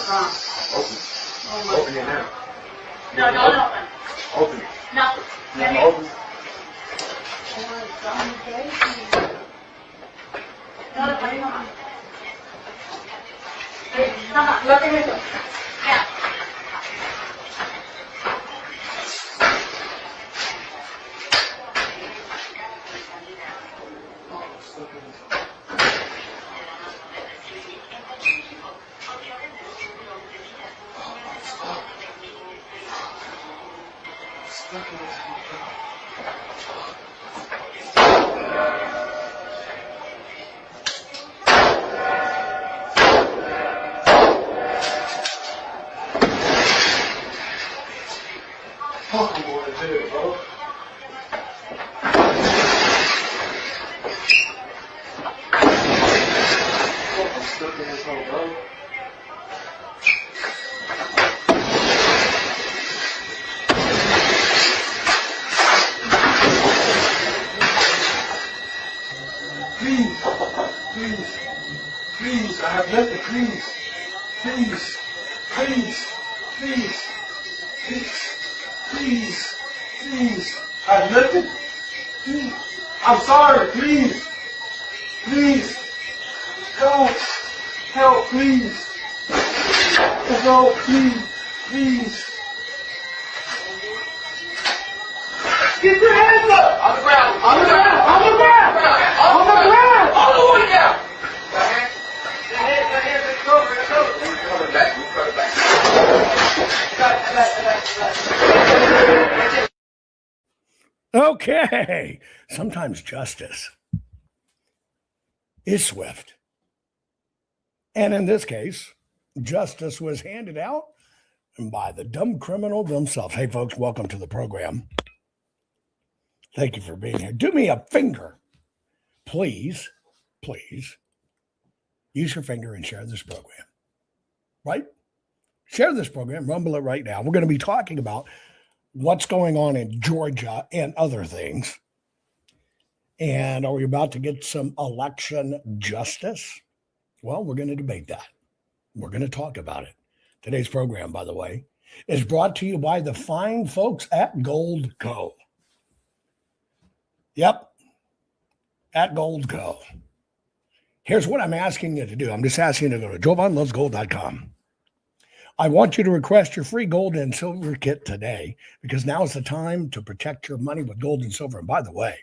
Open. Open it now. No, don't open. Open it. No. Yeah, open. Come on, look at me. Yeah. Please, I have nothing, please, I have nothing, please, I'm sorry, please, help, please, get your hands up, on the ground, Okay, sometimes justice is swift. And in this case, justice was handed out by the dumb criminal themselves. Hey, folks, welcome to the program. Thank you for being here. Do me a finger. Please, use your finger and share this program. Right? Share this program, rumble it right now. We're going to be talking about what's going on in Georgia and other things. And are we about to get some election justice? Well, we're going to debate that. We're going to talk about it. Today's program, by the way, is brought to you by the fine folks at Gold Co. Yep, at Gold Co. Here's what I'm asking you to do. I'm just asking you to go to jovanlovesgold.com. I want you to request your free gold and silver kit today because now is the time to protect your money with gold and silver. And by the way,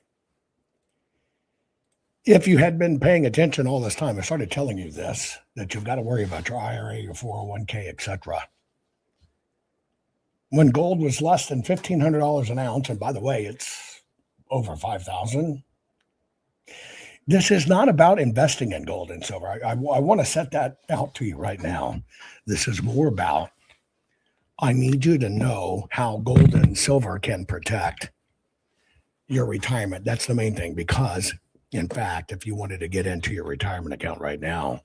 if you had been paying attention all this time, I started telling you this, that you've got to worry about your IRA, your 401k, etc. When gold was less than $1,500 an ounce, and by the way, it's over $5,000. This is not about investing in gold and silver. I want to set that out to you right now. This is more about, I need you to know how gold and silver can protect your retirement. That's the main thing, because in fact, if you wanted to get into your retirement account right now,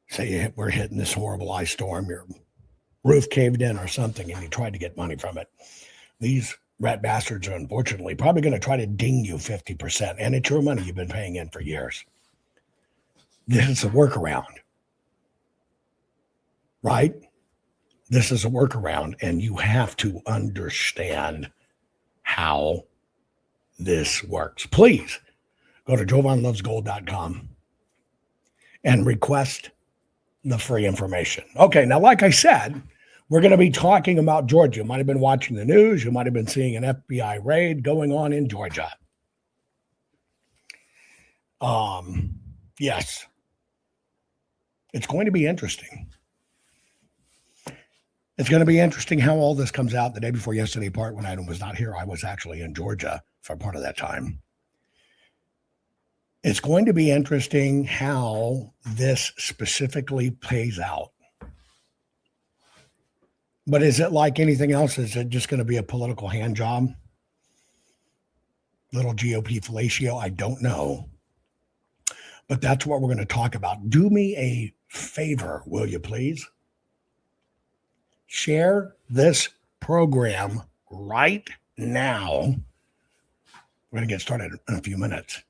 say we're hitting this horrible ice storm, your roof caved in or something, and you tried to get money from it, these rat bastards are unfortunately probably going to try to ding you 50%, and it's your money you've been paying in for years. This is a workaround, right? This is a workaround, and you have to understand how this works. Please go to jovanlovesgold.com and request the free information. Okay, now, like I said, we're going to be talking about Georgia. You might have been watching the news. You might have been seeing an FBI raid going on in Georgia. Yes. It's going to be interesting. It's going to be interesting how all this comes out. The day before yesterday, part when I was not here, I was actually in Georgia for part of that time. It's going to be interesting how this specifically plays out. But is it like anything else? Is it just going to be a political hand job? Little GOP fellatio? I don't know. But that's what we're going to talk about. Do me a favor, will you please? Share this program right now. We're going to get started in a few minutes.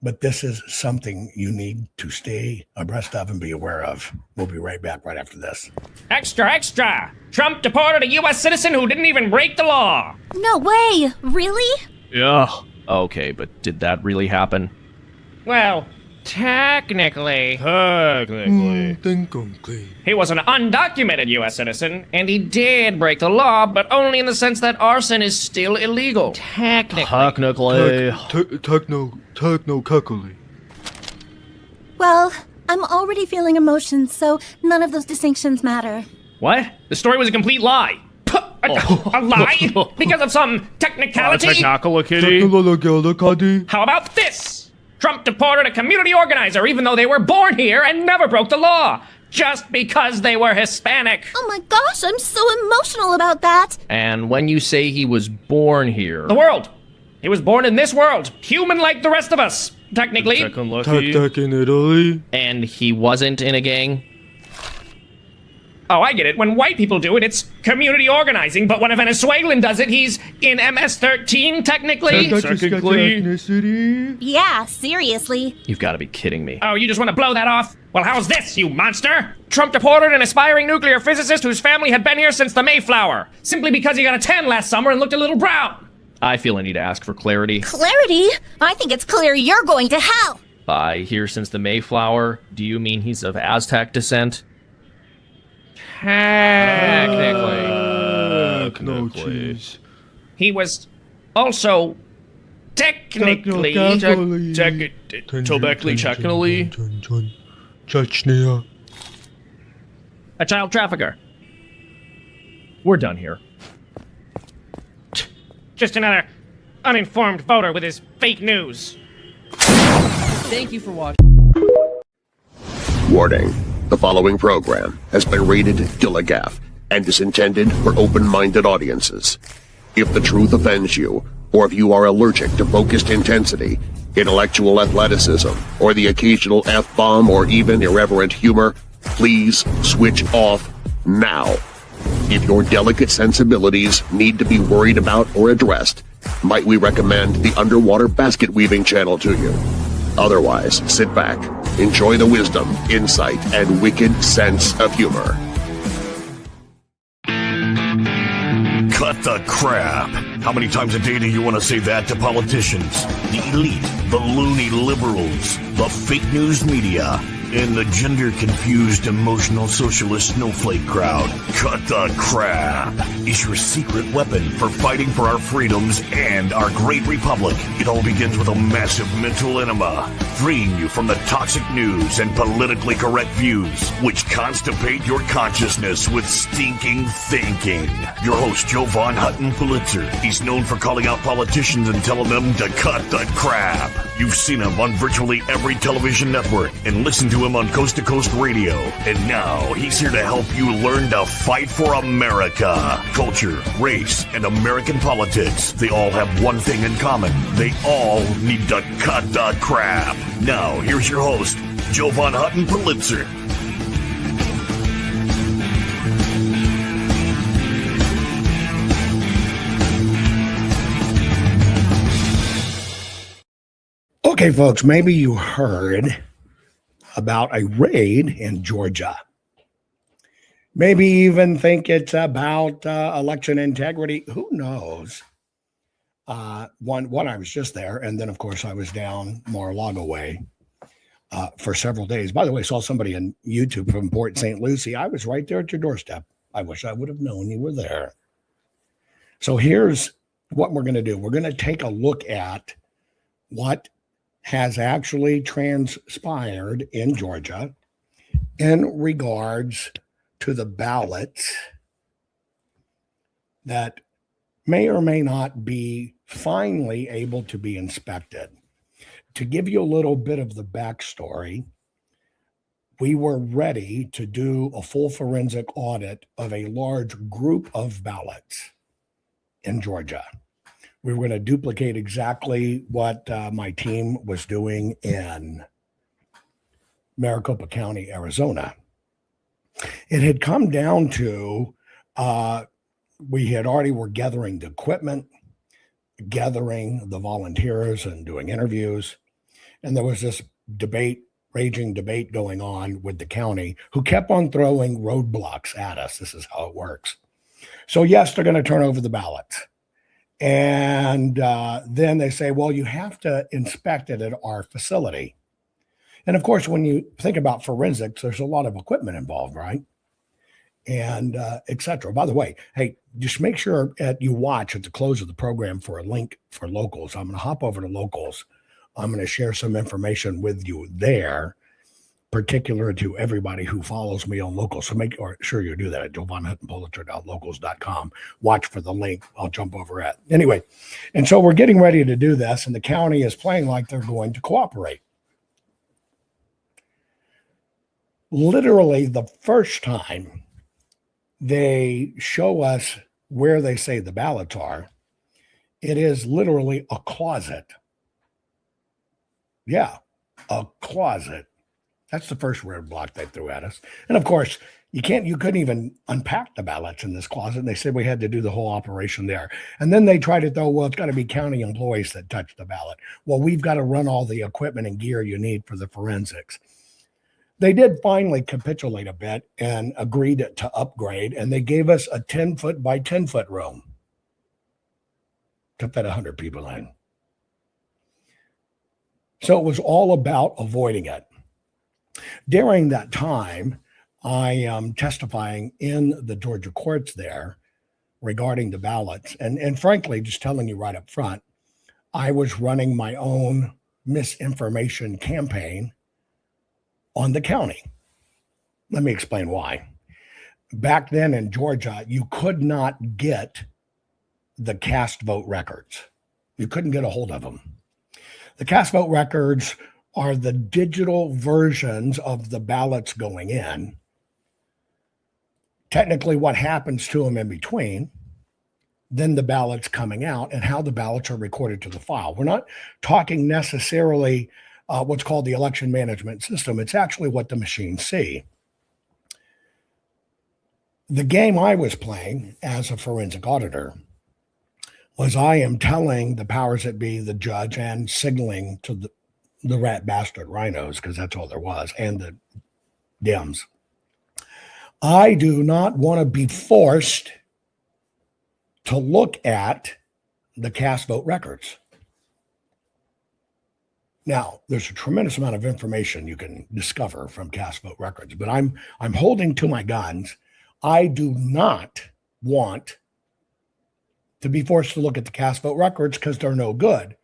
but this is something you need to stay abreast of and be aware of. We'll be right back right after this. Extra, extra! Trump deported a U.S. citizen who didn't even break the law! No way! Really? Yeah. Okay, but did that really happen? Well, technically, he was an undocumented U.S. citizen, and he did break the law, but only in the sense that arson is still illegal. Technically. Technically. Well, I'm already feeling emotions, so none of those distinctions matter. What? The story was a complete lie. A lie? Because of some technicality? Technicality. How about this? Trump deported a community organizer even though they were born here and never broke the law. Just because they were Hispanic. Oh my gosh, I'm so emotional about that. And when you say he was born here... The world. He was born in this world. Human like the rest of us. Technically. Tech in Italy. And he wasn't in a gang? Oh, I get it. When white people do it, it's community organizing, but when a Venezuelan does it, he's in MS-13, technically. Ethnicity. Yeah, seriously. You've got to be kidding me. Oh, you just want to blow that off? Well, how's this, you monster? Trump deported an aspiring nuclear physicist whose family had been here since the Mayflower, simply because he got a tan last summer and looked a little brown. I feel I need to ask for clarity. Clarity? I think it's clear you're going to hell. By here since the Mayflower, do you mean he's of Aztec descent? Technically. He was also technically... Chechnya. a child trafficker. We're done here. Just another uninformed voter with his fake news. Thank you for watching. Warning. The following program has been rated Gilligaff and is intended for open-minded audiences. If the truth offends you, or if you are allergic to focused intensity, intellectual athleticism, or the occasional F-bomb or even irreverent humor, please switch off now. If your delicate sensibilities need to be worried about or addressed, might we recommend the Underwater Basket Weaving channel to you? Otherwise, sit back, enjoy the wisdom, insight, and wicked sense of humor. Cut the crap. How many times a day do you want to say that to politicians, the elite, the loony liberals, the fake news media, and the gender-confused, emotional socialist snowflake crowd? Cut the crap is your secret weapon for fighting for our freedoms and our great republic. It all begins with a massive mental enema, freeing you from the toxic news and politically correct views, which constipate your consciousness with stinking thinking. Your host, Jovan Hutton Pulitzer. He's known for calling out politicians and telling them to cut the crap. You've seen him on virtually every television network and listened to him on Coast to Coast Radio. And now he's here to help you learn to fight for America. Culture, race, and American politics. They all have one thing in common. They all need to cut the crap. Now, here's your host, Jovan Hutton Pulitzer. Okay, folks, maybe you heard about a raid in Georgia. Maybe even think it's about election integrity. Who knows? One, I was just there. And then, of course, I was down Mar-a-Lago way for several days. By the way, I saw somebody on YouTube from Port St. Lucie. I was right there at your doorstep. I wish I would have known you were there. So here's what we're going to do. We're going to take a look at what has actually transpired in Georgia in regards to the ballots that may or may not be finally able to be inspected. To give you a little bit of the backstory, we were ready to do a full forensic audit of a large group of ballots in Georgia. We were going to duplicate exactly what my team was doing in Maricopa County, Arizona. It had come down to we had already were gathering the equipment, gathering the volunteers and doing interviews. And there was this raging debate going on with the county, who kept on throwing roadblocks at us. This is how it works. So yes, they're going to turn over the ballots. And then they say, well, you have to inspect it at our facility. And of course, when you think about forensics, there's a lot of equipment involved, right? And et cetera. By the way, hey, just make sure you watch at the close of the program for a link for locals. I'm going to hop over to locals. I'm going to share some information with you there, particular to everybody who follows me on locals. So make sure you do that at jovanhuttonpulitzer.locals.com. Watch for the link. I'll jump over it. Anyway, and so we're getting ready to do this, and the county is playing like they're going to cooperate. Literally the first time they show us where they say the ballots are, it is literally a closet. Yeah, a closet. That's the first roadblock they threw at us. And of course, you couldn't even unpack the ballots in this closet. And they said we had to do the whole operation there. And then they tried to throw, well, it's got to be county employees that touch the ballot. Well, we've got to run all the equipment and gear you need for the forensics. They did finally capitulate a bit and agreed to upgrade. And they gave us a 10-foot by 10-foot room to fit 100 people in. So it was all about avoiding it. During that time, I am testifying in the Georgia courts there regarding the ballots. And frankly, just telling you right up front, I was running my own misinformation campaign on the county. Let me explain why. Back then in Georgia, you could not get the cast vote records. You couldn't get a hold of them. The cast vote records are the digital versions of the ballots going in. Technically, what happens to them in between, then the ballots coming out, and how the ballots are recorded to the file. We're not talking necessarily what's called the election management system. It's actually what the machines see. The game I was playing as a forensic auditor was I am telling the powers that be, the judge, and signaling to the rat bastard rhinos, because that's all there was, and the Dems. I do not want to be forced to look at the cast vote records. Now, there's a tremendous amount of information you can discover from cast vote records, but I'm holding to my guns. I do not want to be forced to look at the cast vote records because they're no good.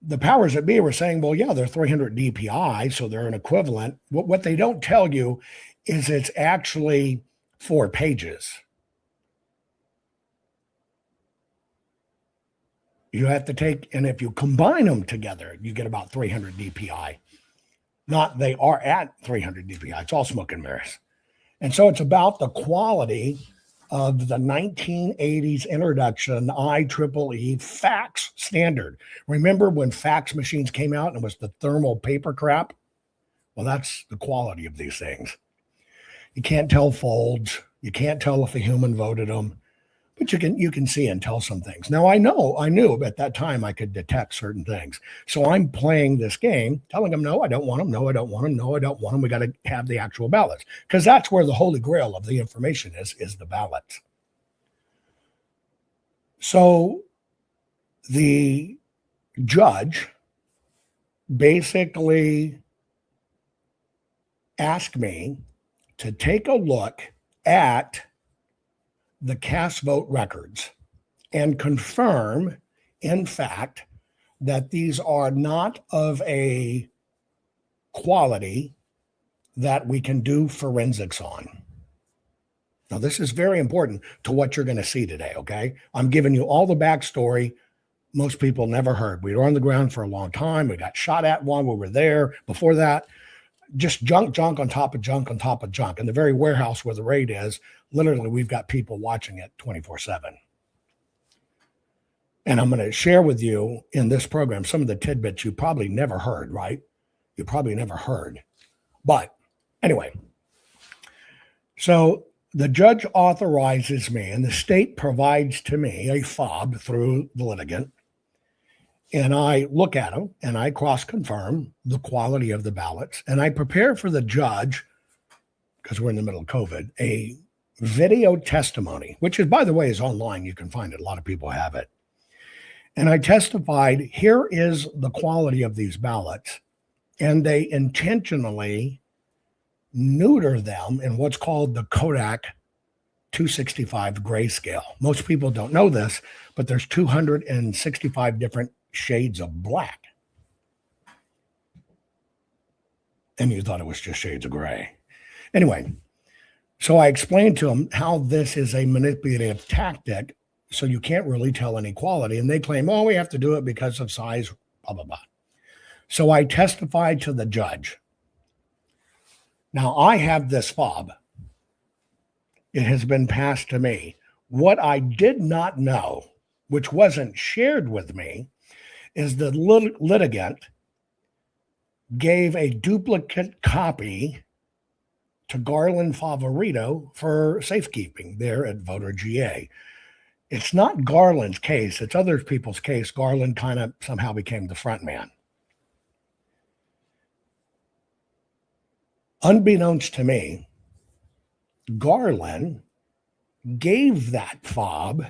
The powers that be were saying, well, yeah, they're 300 DPI, so they're an equivalent. What they don't tell you is it's actually 4 pages. You have to take, and if you combine them together, you get about 300 DPI. Not they are at 300 DPI. It's all smoke and mirrors. And so it's about the quality of the 1980s introduction IEEE fax standard. Remember when fax machines came out and it was the thermal paper crap? Well, that's the quality of these things. You can't tell folds. You can't tell if a human voted them, but you can see and tell some things. Now I knew at that time I could detect certain things. So I'm playing this game, telling them, no, I don't want them. No, I don't want them. No, I don't want them. We got to have the actual ballots, because that's where the holy grail of the information is the ballots. So the judge basically asked me to take a look at the cast vote records and confirm, in fact, that these are not of a quality that we can do forensics on. Now, this is very important to what you're going to see today, okay? I'm giving you all the backstory most people never heard. We were on the ground for a long time. We got shot at one. We were there. Before that, just junk on top of junk on top of junk. In the very warehouse where the raid is, literally, we've got people watching it 24/7. And I'm going to share with you in this program some of the tidbits you probably never heard, right? You probably never heard. But anyway, so the judge authorizes me, and the state provides to me a fob through the litigant. And I look at them and I cross-confirm the quality of the ballots. And I prepare for the judge, because we're in the middle of COVID, a video testimony, which is, by the way, is online. You can find it. A lot of people have it. And I testified, here is the quality of these ballots. And they intentionally neuter them in what's called the Kodak 265 grayscale. Most people don't know this, but there's 265 different shades of black. And you thought it was just shades of gray. Anyway, so I explained to them how this is a manipulative tactic, so you can't really tell any quality. And they claim, oh, we have to do it because of size, blah, blah, blah. So I testified to the judge. Now, I have this fob. It has been passed to me. What I did not know, which wasn't shared with me, is the litigant gave a duplicate copy to Garland Favorito for safekeeping there at Voter GA. It's not Garland's case. It's other people's case. Garland kind of somehow became the front man. Unbeknownst to me, Garland gave that fob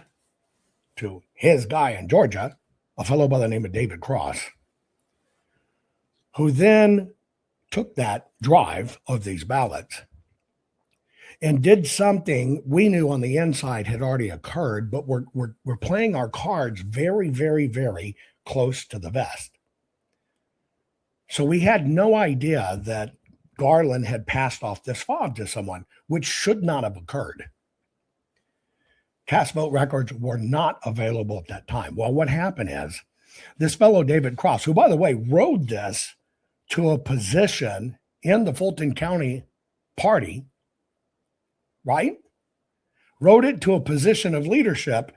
to his guy in Georgia, a fellow by the name of David Cross, who then took that drive of these ballots and did something we knew on the inside had already occurred, but we're playing our cards very, very, very close to the vest. So we had no idea that Garland had passed off this fob to someone, which should not have occurred. Cast vote records were not available at that time. Well, what happened is this fellow, David Cross, who, by the way, rode this to a position in the Fulton County party, right? Rode it to a position of leadership.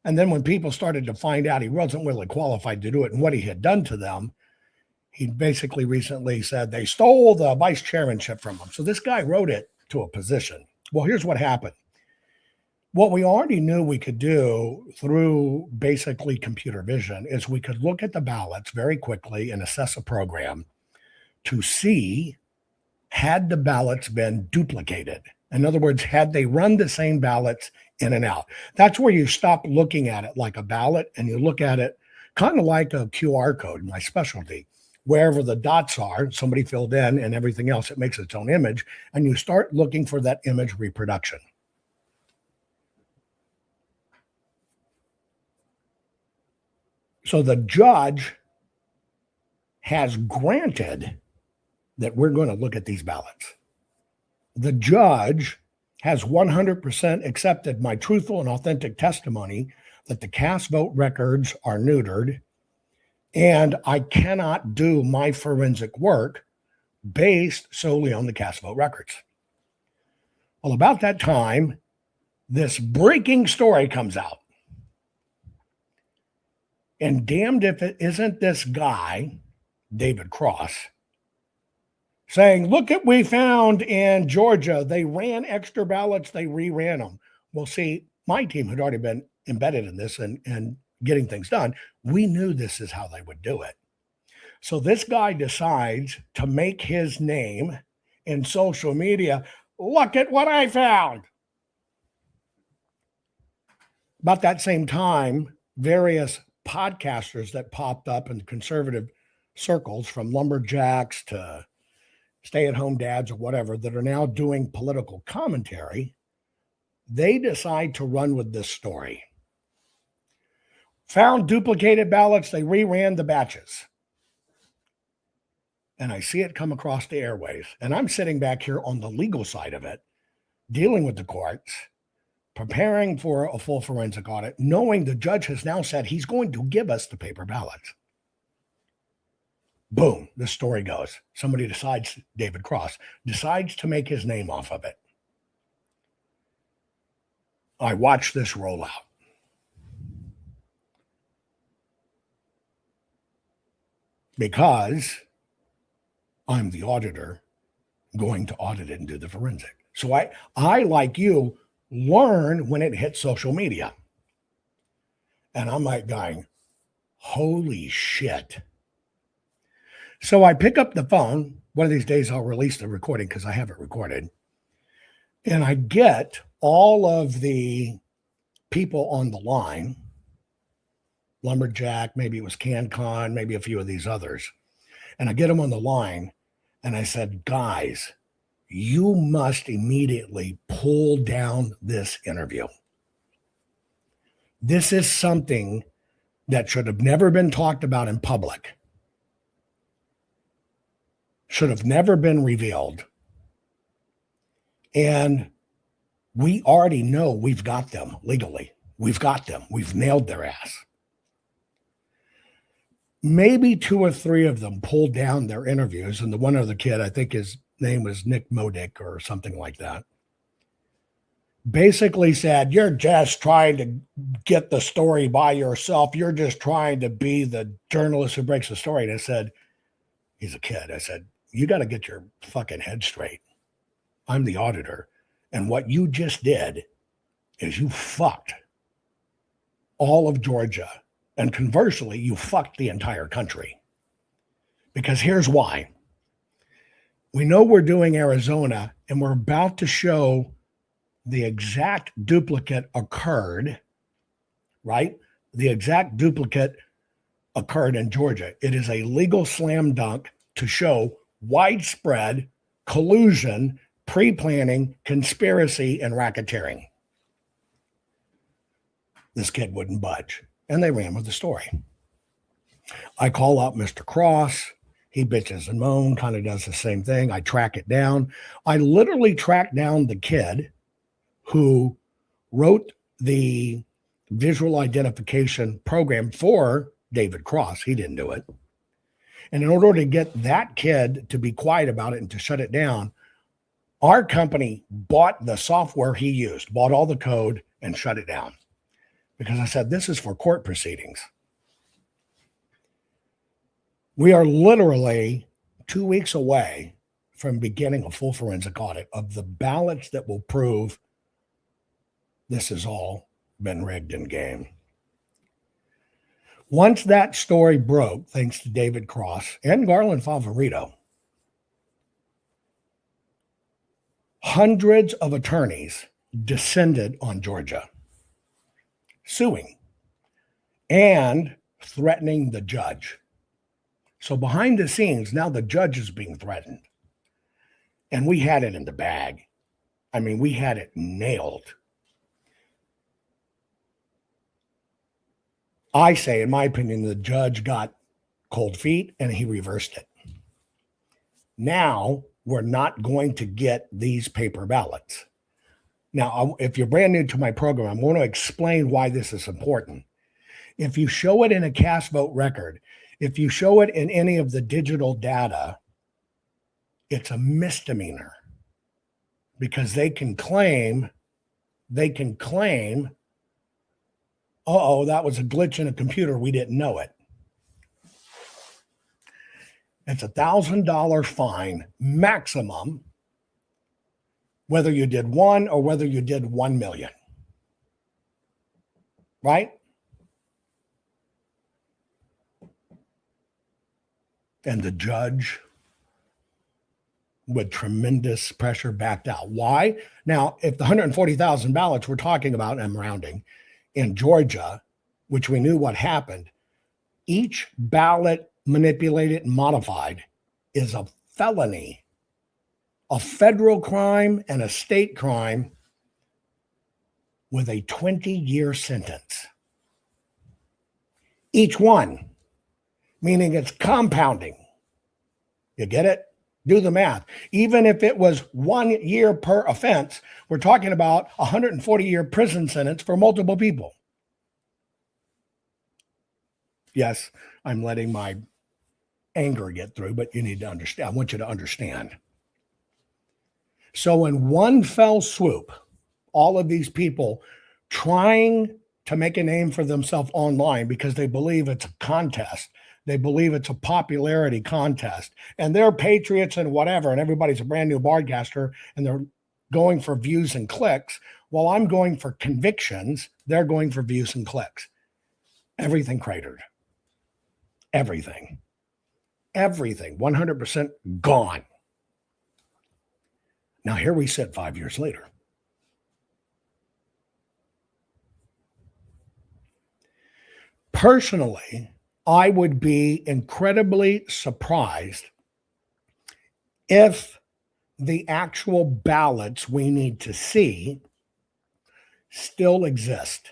And then when people started to find out he wasn't really qualified to do it and what he had done to them, he basically recently said they stole the vice chairmanship from him. So this guy rode it to a position. Well, here's what happened. What we already knew we could do through basically computer vision is we could look at the ballots very quickly and assess a program to see, had the ballots been duplicated? In other words, had they run the same ballots in and out? That's where you stop looking at it like a ballot and you look at it kind of like a QR code, my specialty. Wherever the dots are, somebody filled in and everything else, it makes its own image, and you start looking for that image reproduction. So the judge has granted that we're going to look at these ballots. The judge has 100% accepted my truthful and authentic testimony that the cast vote records are neutered, and I cannot do my forensic work based solely on the cast vote records. Well, about that time, this breaking story comes out. And damned if it isn't this guy, David Cross, saying, look at what we found in Georgia. They ran extra ballots. They reran them. Well, see, my team had already been embedded in this and getting things done. We knew this is how they would do it. So this guy decides to make his name in social media. Look at what I found. About that same time, various podcasters that popped up in conservative circles, from lumberjacks to stay-at-home dads or whatever, that are now doing political commentary, they decide to run with this story. Found duplicated ballots, they reran the batches. And I see it come across the airwaves. And I'm sitting back here on the legal side of it, dealing with the courts, preparing for a full forensic audit, knowing the judge has now said he's going to give us the paper ballots. Boom, the story goes. Somebody decides, David Cross, decides to make his name off of it. I watch this roll out. Because I'm the auditor going to audit it and do the forensic. So I like you, learn when it hits social media. And I'm like going, Holy shit. So I pick up the phone. One of these days I'll release the recording because I have it recorded. And I get all of the people on the line, Lumberjack, maybe it was CanCon, maybe a few of these others. And I get them on the line and I said, guys, you must immediately pull down this interview. This is something that should have never been talked about in public, should have never been revealed. And we already know we've got them legally. We've got them. We've nailed their ass. Maybe 2 or 3 of them pulled down their interviews. And the one other kid, I think his name was Nick Modick or something like that, basically said, you're just trying to get the story by yourself. You're just trying to be the journalist who breaks the story. And I said, he's a kid. I said, you got to get your fucking head straight. I'm the auditor. And what you just did is you fucked all of Georgia. And conversely, you fucked the entire country. Because here's why. We know we're doing Arizona, and we're about to show the exact duplicate occurred, right? The exact duplicate occurred in Georgia. It is a legal slam dunk to show widespread collusion, pre-planning, conspiracy, and racketeering. This kid wouldn't budge, and they ran with the story. I call up Mr. Cross. He bitches and moans, kind of does the same thing. I track it down. I literally tracked down the kid who wrote the visual identification program for David Cross. He didn't do it. And in order to get that kid to be quiet about it and to shut it down, our company bought the software he used, bought all the code, and shut it down. Because I said, this is for court proceedings. We are literally 2 weeks away from beginning a full forensic audit of the ballots that will prove this has all been rigged in game. Once that story broke, thanks to David Cross and Garland Favorito, hundreds of attorneys descended on Georgia, suing and threatening the judge. So behind the scenes, now the judge is being threatened. And we had it in the bag. I mean, we had it nailed. I say, in my opinion, the judge got cold feet and he reversed it. Now we're not going to get these paper ballots. Now, if you're brand new to my program, I'm going to explain why this is important. If you show it in a cast vote record, if you show it in any of the digital data, it's a misdemeanor because they can claim, uh-oh, that was a glitch in a computer. We didn't know it. It's $1,000 fine maximum, whether you did 1 or whether you did 1 million. Right? And the judge, with tremendous pressure, backed out. Why? Now, if the 140,000 ballots we're talking about, and I'm rounding, in Georgia, which we knew what happened, each ballot manipulated and modified is a felony, a federal crime and a state crime with a 20-year sentence. Each one, meaning it's compounding. You get it? Do the math. Even if it was 1 year per offense, we're talking about a 140-year prison sentence for multiple people. Yes, I'm letting my anger get through, but you need to understand. I want you to understand. So in one fell swoop, all of these people trying to make a name for themselves online because they believe it's a contest. They believe it's a popularity contest and they're patriots and whatever. And everybody's a brand new broadcaster and they're going for views and clicks. While I'm going for convictions, they're going for views and clicks. Everything cratered. everything. Everything, 100% gone. Now, here we sit 5 years later. Personally, I would be incredibly surprised if the actual ballots we need to see still exist.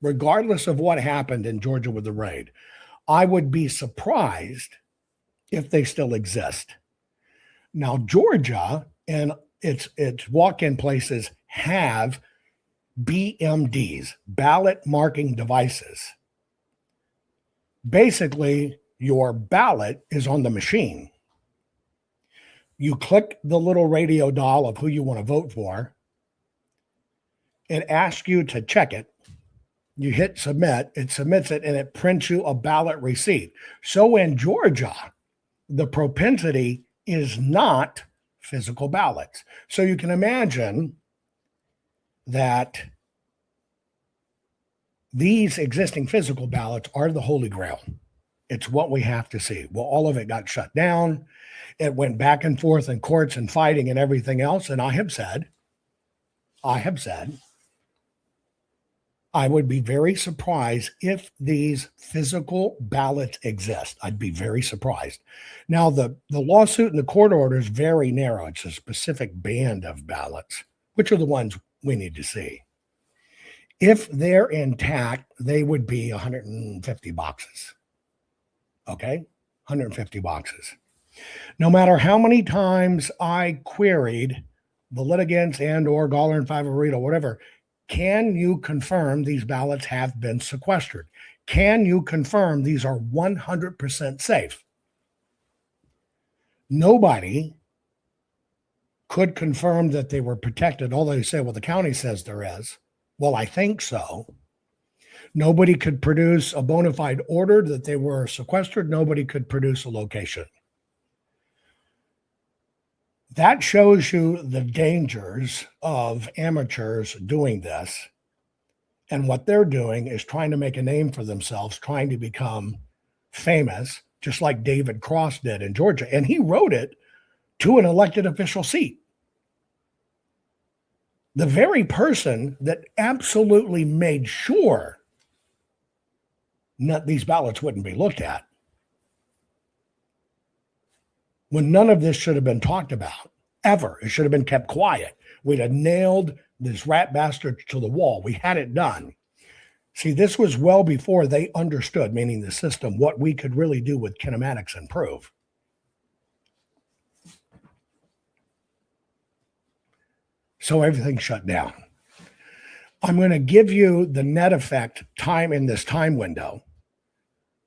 Regardless of what happened in Georgia with the raid, I would be surprised if they still exist. Now, Georgia and its walk-in places have BMDs, ballot marking devices. Basically, your ballot is on the machine. You click the little radio dial of who you want to vote for. It asks you to check it. You hit submit, it submits it, and it prints you a ballot receipt. So in Georgia, the propensity is not physical ballots. So you can imagine that these existing physical ballots are the Holy Grail. It's what we have to see. Well, all of it got shut down. It went back and forth in courts and fighting and everything else. And I have said, I would be very surprised if these physical ballots exist. I'd be very surprised. Now, the lawsuit and the court order is very narrow. It's a specific band of ballots, which are the ones we need to see. If they're intact, they would be 150 boxes. Okay? 150 boxes. No matter how many times I queried the litigants and or Gawler and Favorito, whatever, can you confirm these ballots have been sequestered? Can you confirm these are 100% safe? Nobody could confirm that they were protected, although they say, well, the county says there is. Well, I think so. Nobody could produce a bona fide order that they were sequestered. Nobody could produce a location. That shows you the dangers of amateurs doing this. And what they're doing is trying to make a name for themselves, trying to become famous, just like David Cross did in Georgia. And he wrote it to an elected official seat. The very person that absolutely made sure these ballots wouldn't be looked at, when none of this should have been talked about, ever. It should have been kept quiet. We'd have nailed this rat bastard to the wall. We had it done. See, this was well before they understood, meaning the system, what we could really do with kinematics and prove. So everything shut down. I'm going to give you the net effect time in this time window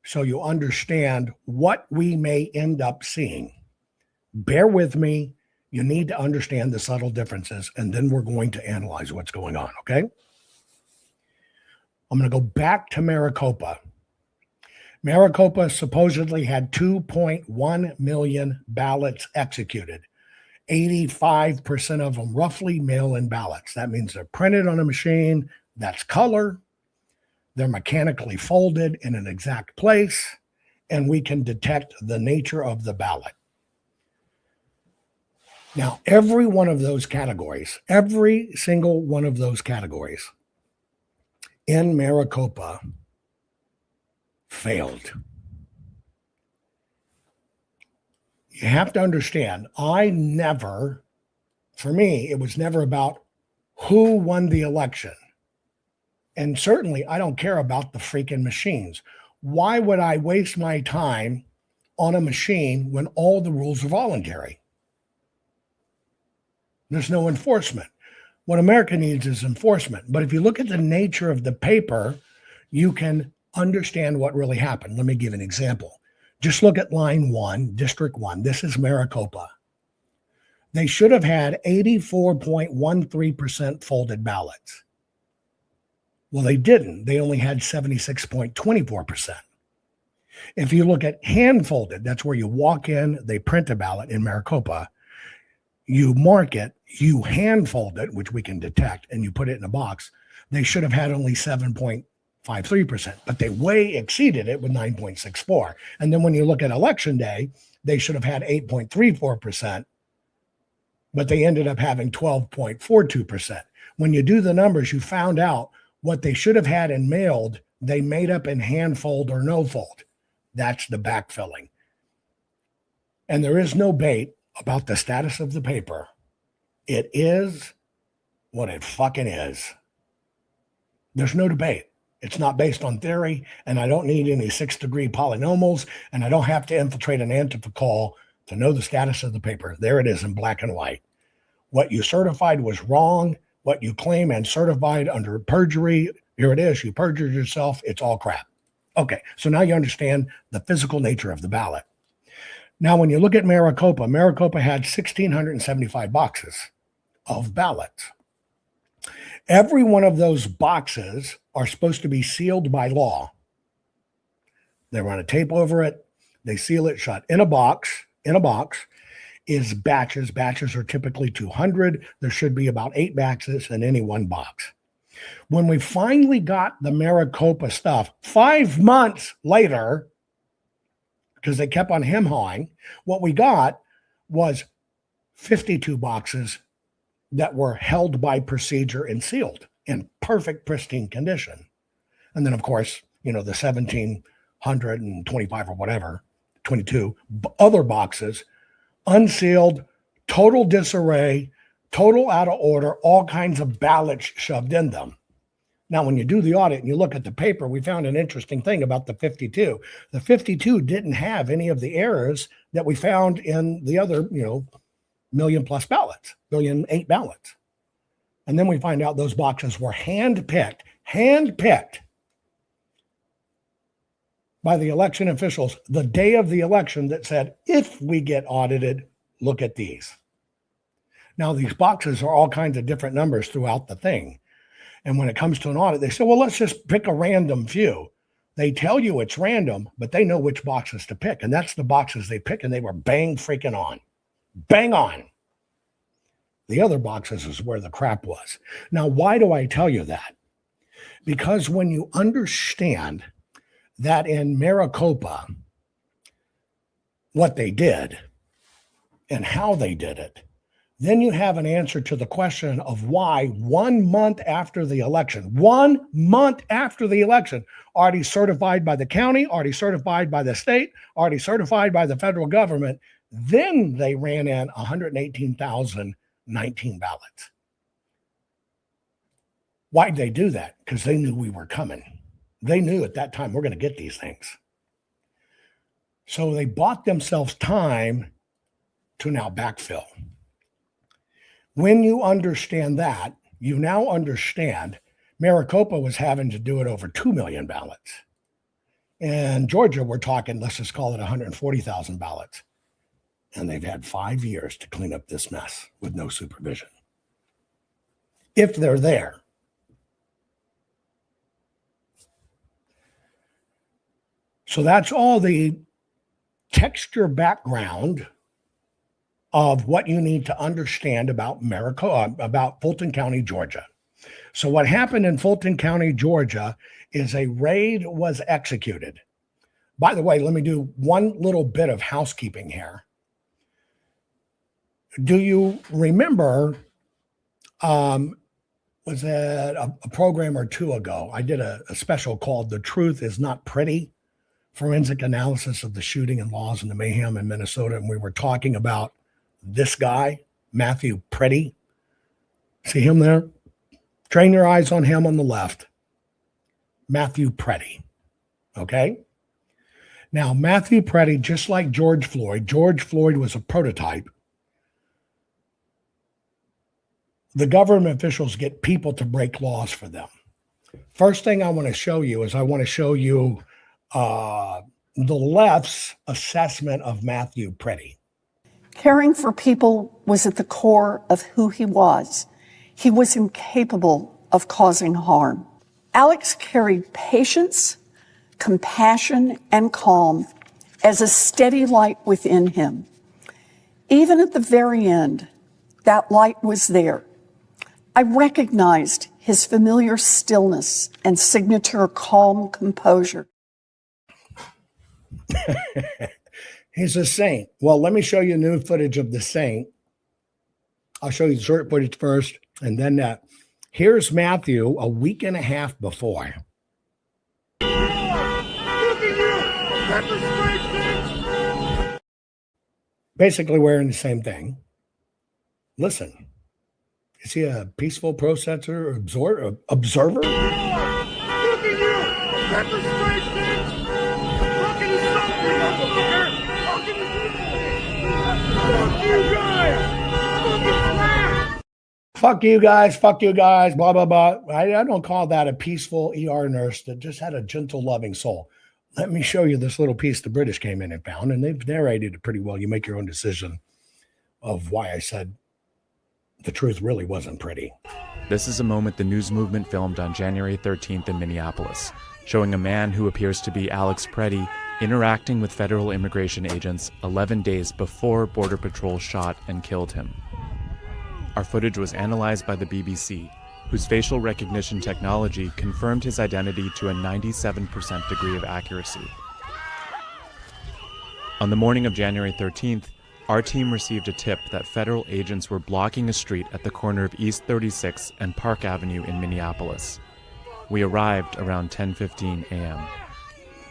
so you understand what we may end up seeing. Bear with me. You need to understand the subtle differences, and then we're going to analyze what's going on, okay? I'm going to go back to Maricopa. Maricopa supposedly had 2.1 million ballots executed. 85% of them roughly mail-in ballots. That means they're printed on a machine, that's color, they're mechanically folded in an exact place, and we can detect the nature of the ballot. Now, every one of those categories, every single one of those categories in Maricopa failed. You have to understand, for me, it was never about who won the election. And certainly, I don't care about the freaking machines. Why would I waste my time on a machine when all the rules are voluntary? There's no enforcement. What America needs is enforcement. But if you look at the nature of the paper, you can understand what really happened. Let me give an example. Just look at line 1, District 1. This is Maricopa. They should have had 84.13% folded ballots. Well, they didn't. They only had 76.24%. If you look at hand folded, that's where you walk in, they print a ballot in Maricopa. You mark it, you hand fold it, which we can detect, and you put it in a box. They should have had only 7.5%. 0.53%, but they way exceeded it with 9.64. And then when you look at election day, they should have had 8.34%, but they ended up having 12.42%. When you do the numbers, you found out what they should have had in mailed, they made up in hand fold or no fold. That's the backfilling. And there is no bait about the status of the paper. It is what it fucking is. There's no debate. It's not based on theory, and I don't need any 6-degree polynomials, and I don't have to infiltrate an Antifa call to know the status of the paper. There it is in black and white. What you certified was wrong. What you claim and certified under perjury, here it is. You perjured yourself. It's all crap. Okay, so now you understand the physical nature of the ballot. Now, when you look at Maricopa, Maricopa had 1,675 boxes of ballots. Every one of those boxes are supposed to be sealed by law. They run a tape over it. They seal it shut. In a box is batches. Batches are typically 200. There should be about 8 batches in any one box. When we finally got the Maricopa stuff 5 months later, because they kept on hem-hawing, what we got was 52 boxes that were held by procedure and sealed in perfect, pristine condition. And then, of course, the 1,725 or whatever, 22 other boxes, unsealed, total disarray, total out of order, all kinds of ballots shoved in them. Now, when you do the audit and you look at the paper, we found an interesting thing about the 52. The 52 didn't have any of the errors that we found in the other, million plus ballots, 1,000,008 ballots. And then we find out those boxes were handpicked by the election officials the day of the election that said, if we get audited, look at these. Now, these boxes are all kinds of different numbers throughout the thing. And when it comes to an audit, they say, well, let's just pick a random few. They tell you it's random, but they know which boxes to pick. And that's the boxes they pick, and they were bang freaking on. Bang on. The other boxes is where the crap was. Now, why do I tell you that? Because when you understand that in Maricopa, what they did and how they did it, then you have an answer to the question of why 1 month after the election, already certified by the county, already certified by the state, already certified by the federal government, then they ran in 118,019 ballots. Why'd they do that? Because they knew we were coming. They knew at that time we're going to get these things. So they bought themselves time to now backfill. When you understand that, you now understand Maricopa was having to do it over 2 million ballots. In Georgia, we're talking, let's just call it 140,000 ballots. And they've had 5 years to clean up this mess with no supervision. If they're there. So that's all the texture background of what you need to understand about about Fulton County, Georgia. So what happened in Fulton County, Georgia is a raid was executed. By the way, let me do one little bit of housekeeping here. Do you remember, was it a program or two ago, I did a special called The Truth Is Not Pretty, Forensic Analysis of the Shooting and Laws and the Mayhem in Minnesota. And we were talking about this guy, Matthew Pretty. See him there? Train your eyes on him on the left. Matthew Pretty. Okay? Now, Matthew Pretty, just like George Floyd was a prototype. The government officials get people to break laws for them. First thing I want to show you is the left's assessment of Matthew Pretty. Caring for people was at the core of who he was. He was incapable of causing harm. Alex carried patience, compassion, and calm as a steady light within him. Even at the very end, that light was there. I recognized his familiar stillness and signature calm composure. He's a saint. Well, let me show you new footage of the saint. I'll show you the short footage first, and then that. Here's Matthew a week and a half before. Basically wearing the same thing. Listen. Is he a peaceful processor or observer? Look at you! Pepper spray, bitch! Fucking something, motherfucker! Fuck you guys! Fucking crap! Fuck you guys, blah, blah, blah. I don't call that a peaceful ER nurse that just had a gentle, loving soul. Let me show you this little piece the British came in and found, and they've narrated it pretty well. You make your own decision of why I said the truth really wasn't pretty. This is a moment the news movement filmed on January 13th in Minneapolis, showing a man who appears to be Alex Preddy interacting with federal immigration agents 11 days before Border Patrol shot and killed him. Our footage was analyzed by the BBC, whose facial recognition technology confirmed his identity to a 97% degree of accuracy. On the morning of January 13th, our team received a tip that federal agents were blocking a street at the corner of East 36 and Park Avenue in Minneapolis. We arrived around 10:15 a.m.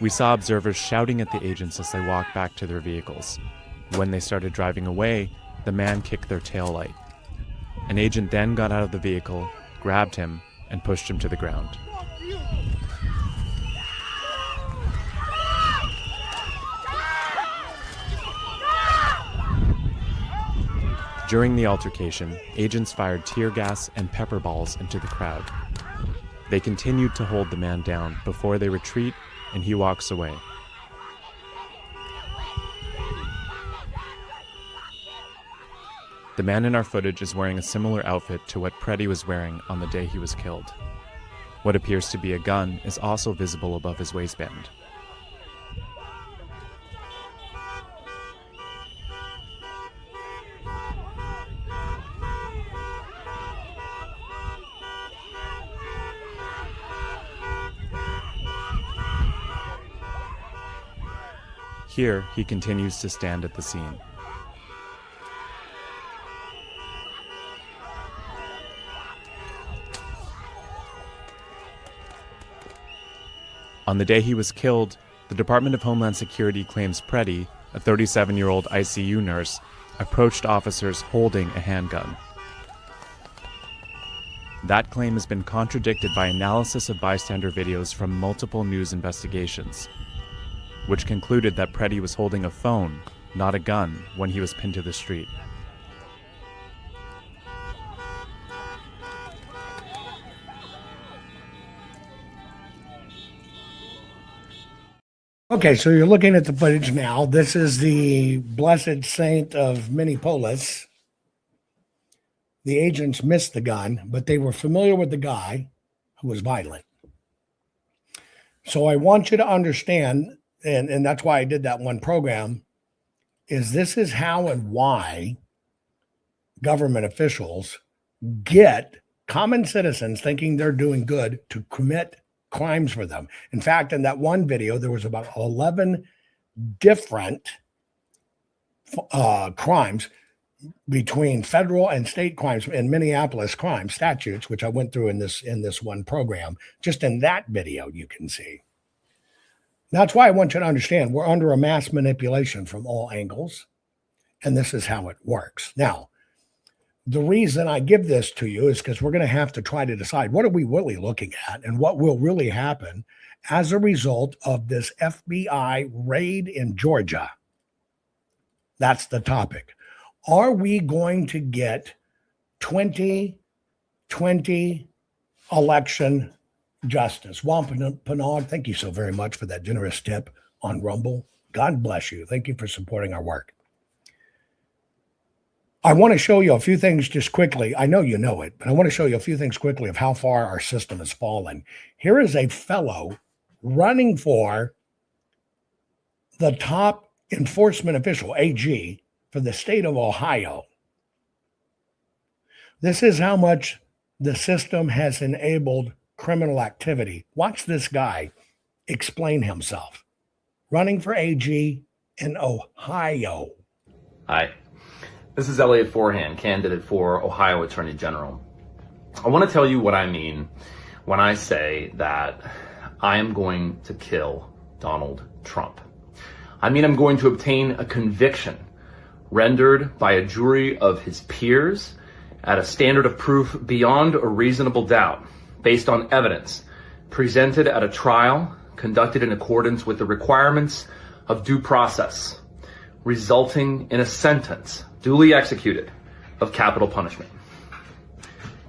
We saw observers shouting at the agents as they walked back to their vehicles. When they started driving away, the man kicked their taillight. An agent then got out of the vehicle, grabbed him, and pushed him to the ground. During the altercation, agents fired tear gas and pepper balls into the crowd. They continued to hold the man down before they retreat and he walks away. The man in our footage is wearing a similar outfit to what Preddy was wearing on the day he was killed. What appears to be a gun is also visible above his waistband. Here, he continues to stand at the scene. On the day he was killed, the Department of Homeland Security claims Preddy, a 37-year-old ICU nurse, approached officers holding a handgun. That claim has been contradicted by analysis of bystander videos from multiple news investigations, which concluded that Preddy was holding a phone, not a gun, when he was pinned to the street. Okay, so you're looking at the footage now. This is the Blessed Saint of Minneapolis. The agents missed the gun, but they were familiar with the guy who was violent. So I want you to understand, and that's why I did that one program, is this is how and why government officials get common citizens thinking they're doing good to commit crimes for them. In fact, in that one video, there was about 11 different crimes between federal and state crimes and Minneapolis crime statutes, which I went through in this one program. Just in that video, you can see. That's why I want you to understand we're under a mass manipulation from all angles, and this is how it works. Now, the reason I give this to you is because we're going to have to try to decide what are we really looking at and what will really happen as a result of this FBI raid in Georgia. That's the topic. Are we going to get 2020 election justice? Juan Pinard, thank you so very much for that generous tip on Rumble. God bless you. Thank you for supporting our work. I want to show you a few things just quickly. I know you know it, but I want to show you a few things quickly of how far our system has fallen. Here is a fellow running for the top enforcement official, AG, for the state of Ohio. This is how much The system has enabled criminal activity. Watch this guy explain himself. Running for AG in Ohio. Hi, this is Elliot Forehand, candidate for Ohio Attorney General. I want to tell you what I mean when I say that I am going to kill Donald Trump. I mean, I'm going to obtain a conviction rendered by a jury of his peers at a standard of proof beyond a reasonable doubt, based on evidence presented at a trial conducted in accordance with the requirements of due process, resulting in a sentence duly executed of capital punishment.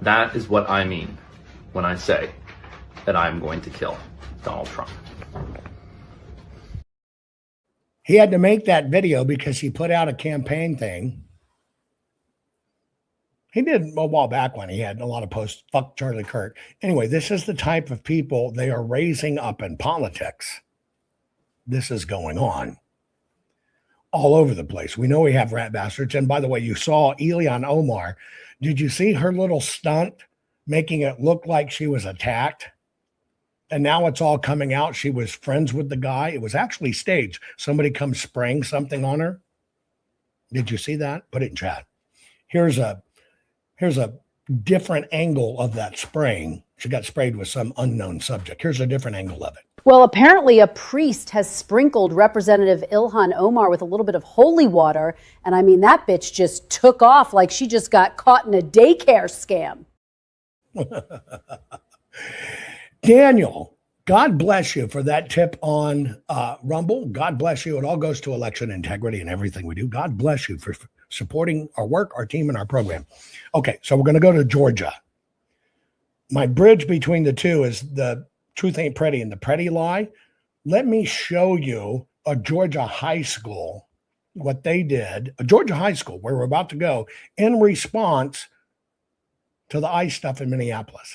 That is what I mean when I say that I'm going to kill Donald Trump. He had to make that video because he put out a campaign thing. He did a while back when he had a lot of posts, fuck Charlie Kirk. Anyway, this is the type of people they are raising up in politics. This is going on all over the place. We know we have rat bastards. And by the way, you saw Ilhan Omar. Did you see her little stunt making it look like she was attacked? And now it's all coming out. She was friends with the guy. It was actually staged. Somebody comes spraying something on her. Did you see that? Put it in chat. Here's a different angle of that spraying. She got sprayed with some unknown subject. Here's a different angle of it. Well, apparently a priest has sprinkled Representative Ilhan Omar with a little bit of holy water. And I mean, that bitch just took off like she just got caught in a daycare scam. Daniel, God bless you for that tip on Rumble. God bless you. It all goes to election integrity and everything we do. God bless you for supporting our work, our team, and our program. Okay, so we're going to go to Georgia. My bridge between the two is the truth ain't pretty and the pretty lie. Let me show you a Georgia high school, what they did, a Georgia high school where we're about to go in response to the ICE stuff in Minneapolis.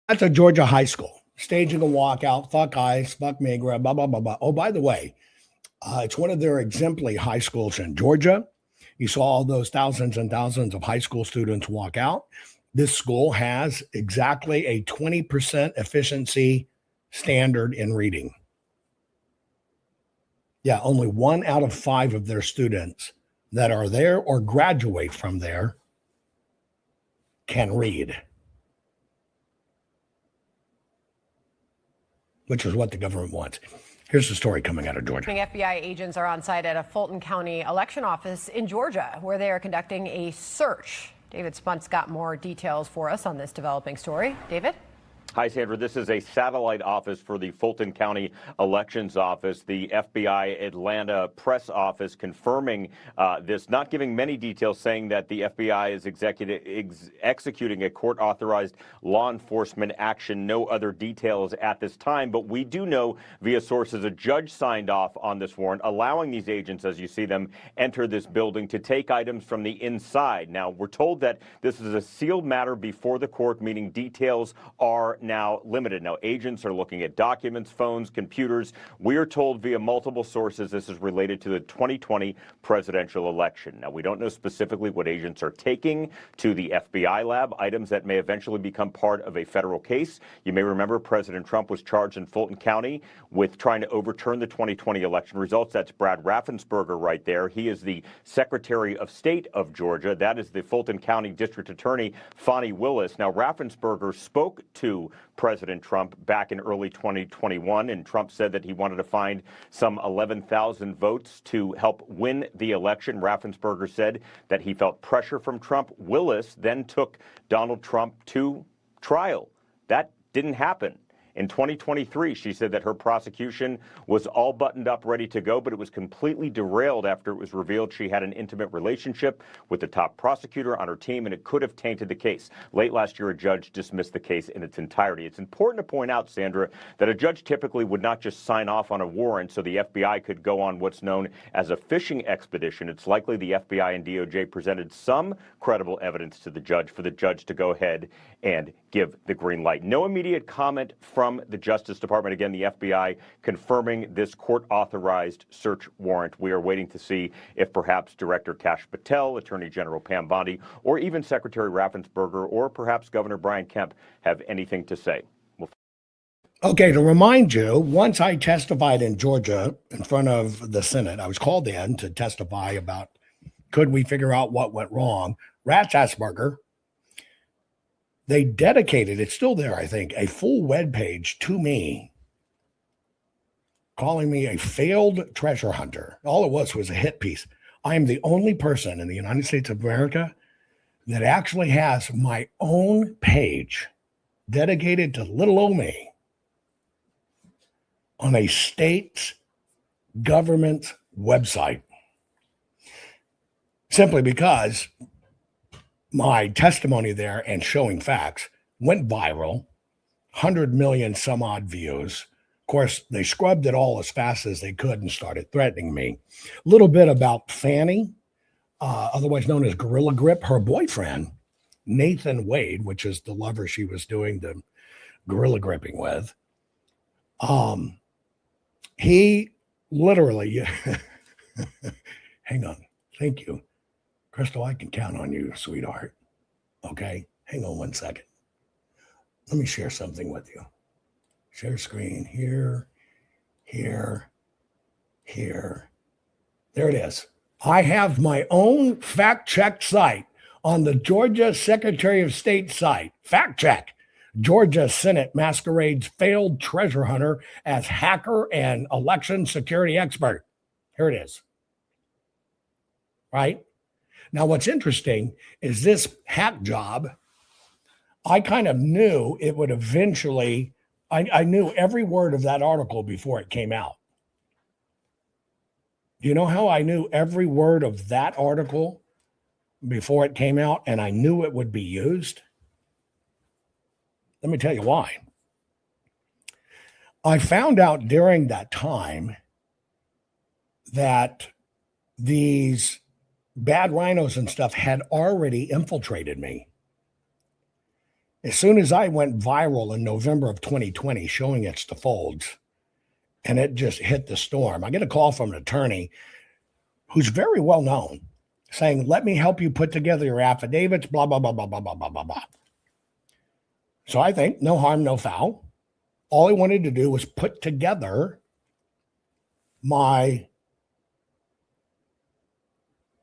That's a Georgia high school staging a walkout. Fuck ICE, fuck MAGRA, blah, blah, blah, blah. Oh, by the way, it's one of their exemplary high schools in Georgia. You saw all those thousands and thousands of high school students walk out. This school has exactly a 20% efficiency standard in reading. Yeah, only 1 out of 5 of their students that are there or graduate from there can read, which is what the government wants. Here's the story coming out of Georgia. FBI agents are on site at a Fulton County election office in Georgia, where they are conducting a search. David Spunt's got more details for us on this developing story. David? Hi, Sandra. This is a satellite office for the Fulton County Elections Office. The FBI Atlanta press office confirming this, not giving many details, saying that the FBI is executing a court-authorized law enforcement action. No other details at this time, but we do know via sources a judge signed off on this warrant, allowing these agents, as you see them, enter this building to take items from the inside. Now, we're told that this is a sealed matter before the court, meaning details are now limited. Now, agents are looking at documents, phones, computers. We are told via multiple sources this is related to the 2020 presidential election. Now, we don't know specifically what agents are taking to the FBI lab, items that may eventually become part of a federal case. You may remember President Trump was charged in Fulton County with trying to overturn the 2020 election results. That's Brad Raffensperger right there. He is the Secretary of State of Georgia. That is the Fulton County District Attorney, Fani Willis. Now, Raffensperger spoke to President Trump back in early 2021, and Trump said that he wanted to find some 11,000 votes to help win the election. Raffensperger said that he felt pressure from Trump. Willis then took Donald Trump to trial. That didn't happen. In 2023, she said that her prosecution was all buttoned up, ready to go, but it was completely derailed after it was revealed she had an intimate relationship with the top prosecutor on her team, and it could have tainted the case. Late last year, a judge dismissed the case in its entirety. It's important to point out, Sandra, that a judge typically would not just sign off on a warrant so the FBI could go on what's known as a fishing expedition. It's likely the FBI and DOJ presented some credible evidence to the judge for the judge to go ahead and give the green light. No immediate comment from the Justice Department. Again, the FBI confirming this court-authorized search warrant. We are waiting to see if perhaps Director Kash Patel, Attorney General Pam Bondi, or even Secretary Raffensperger, or perhaps Governor Brian Kemp have anything to say. Okay, to remind you, once I testified in Georgia in front of the Senate, I was called in to testify about could we figure out what went wrong. Raffensperger, they dedicated, it's still there, I think, a full web page to me, calling me a failed treasure hunter. All it was a hit piece. I am the only person in the United States of America that actually has my own page dedicated to little old me on a state government website. Simply because my testimony there and showing facts went viral, 100 million some odd views. Of course, they scrubbed it all as fast as they could and started threatening me. A little bit about Fanny, otherwise known as Gorilla Grip, her boyfriend, Nathan Wade, which is the lover she was doing the gorilla gripping with. He literally, hang on, thank you. Crystal, I can count on you, sweetheart. Okay, hang on one second. Let me share something with you. Share screen here, here, here. There it is. I have my own fact check site on the Georgia Secretary of State site. Fact check. Georgia Senate masquerades failed treasure hunter as hacker and election security expert. Here it is. Right? Now, what's interesting is this hack job, I kind of knew it would eventually, I knew every word of that article before it came out. Do you know how I knew every word of that article before it came out and I knew it would be used? Let me tell you why. I found out during that time that these bad rhinos and stuff had already infiltrated me. As soon as I went viral in November of 2020, showing its the folds, and it just hit the storm, I get a call from an attorney who's very well known saying, let me help you put together your affidavits, blah, blah, blah, blah, blah, blah, blah, blah, blah. So I think no harm, no foul. All I wanted to do was put together my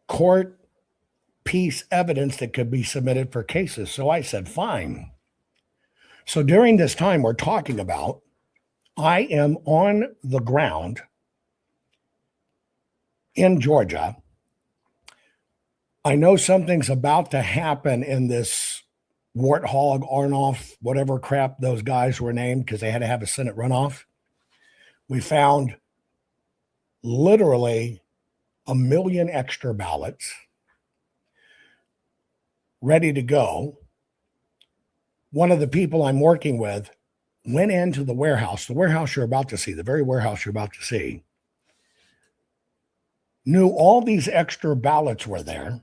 court piece evidence that could be submitted for cases. So I said, fine. So during this time we're talking about, I am on the ground in Georgia. I know something's about to happen in this Warthog, Arnoff, whatever crap those guys were named because they had to have a Senate runoff. We found literally 1 million extra ballots ready to go. One of the people I'm working with went into the warehouse you're about to see, the very warehouse you're about to see, knew all these extra ballots were there,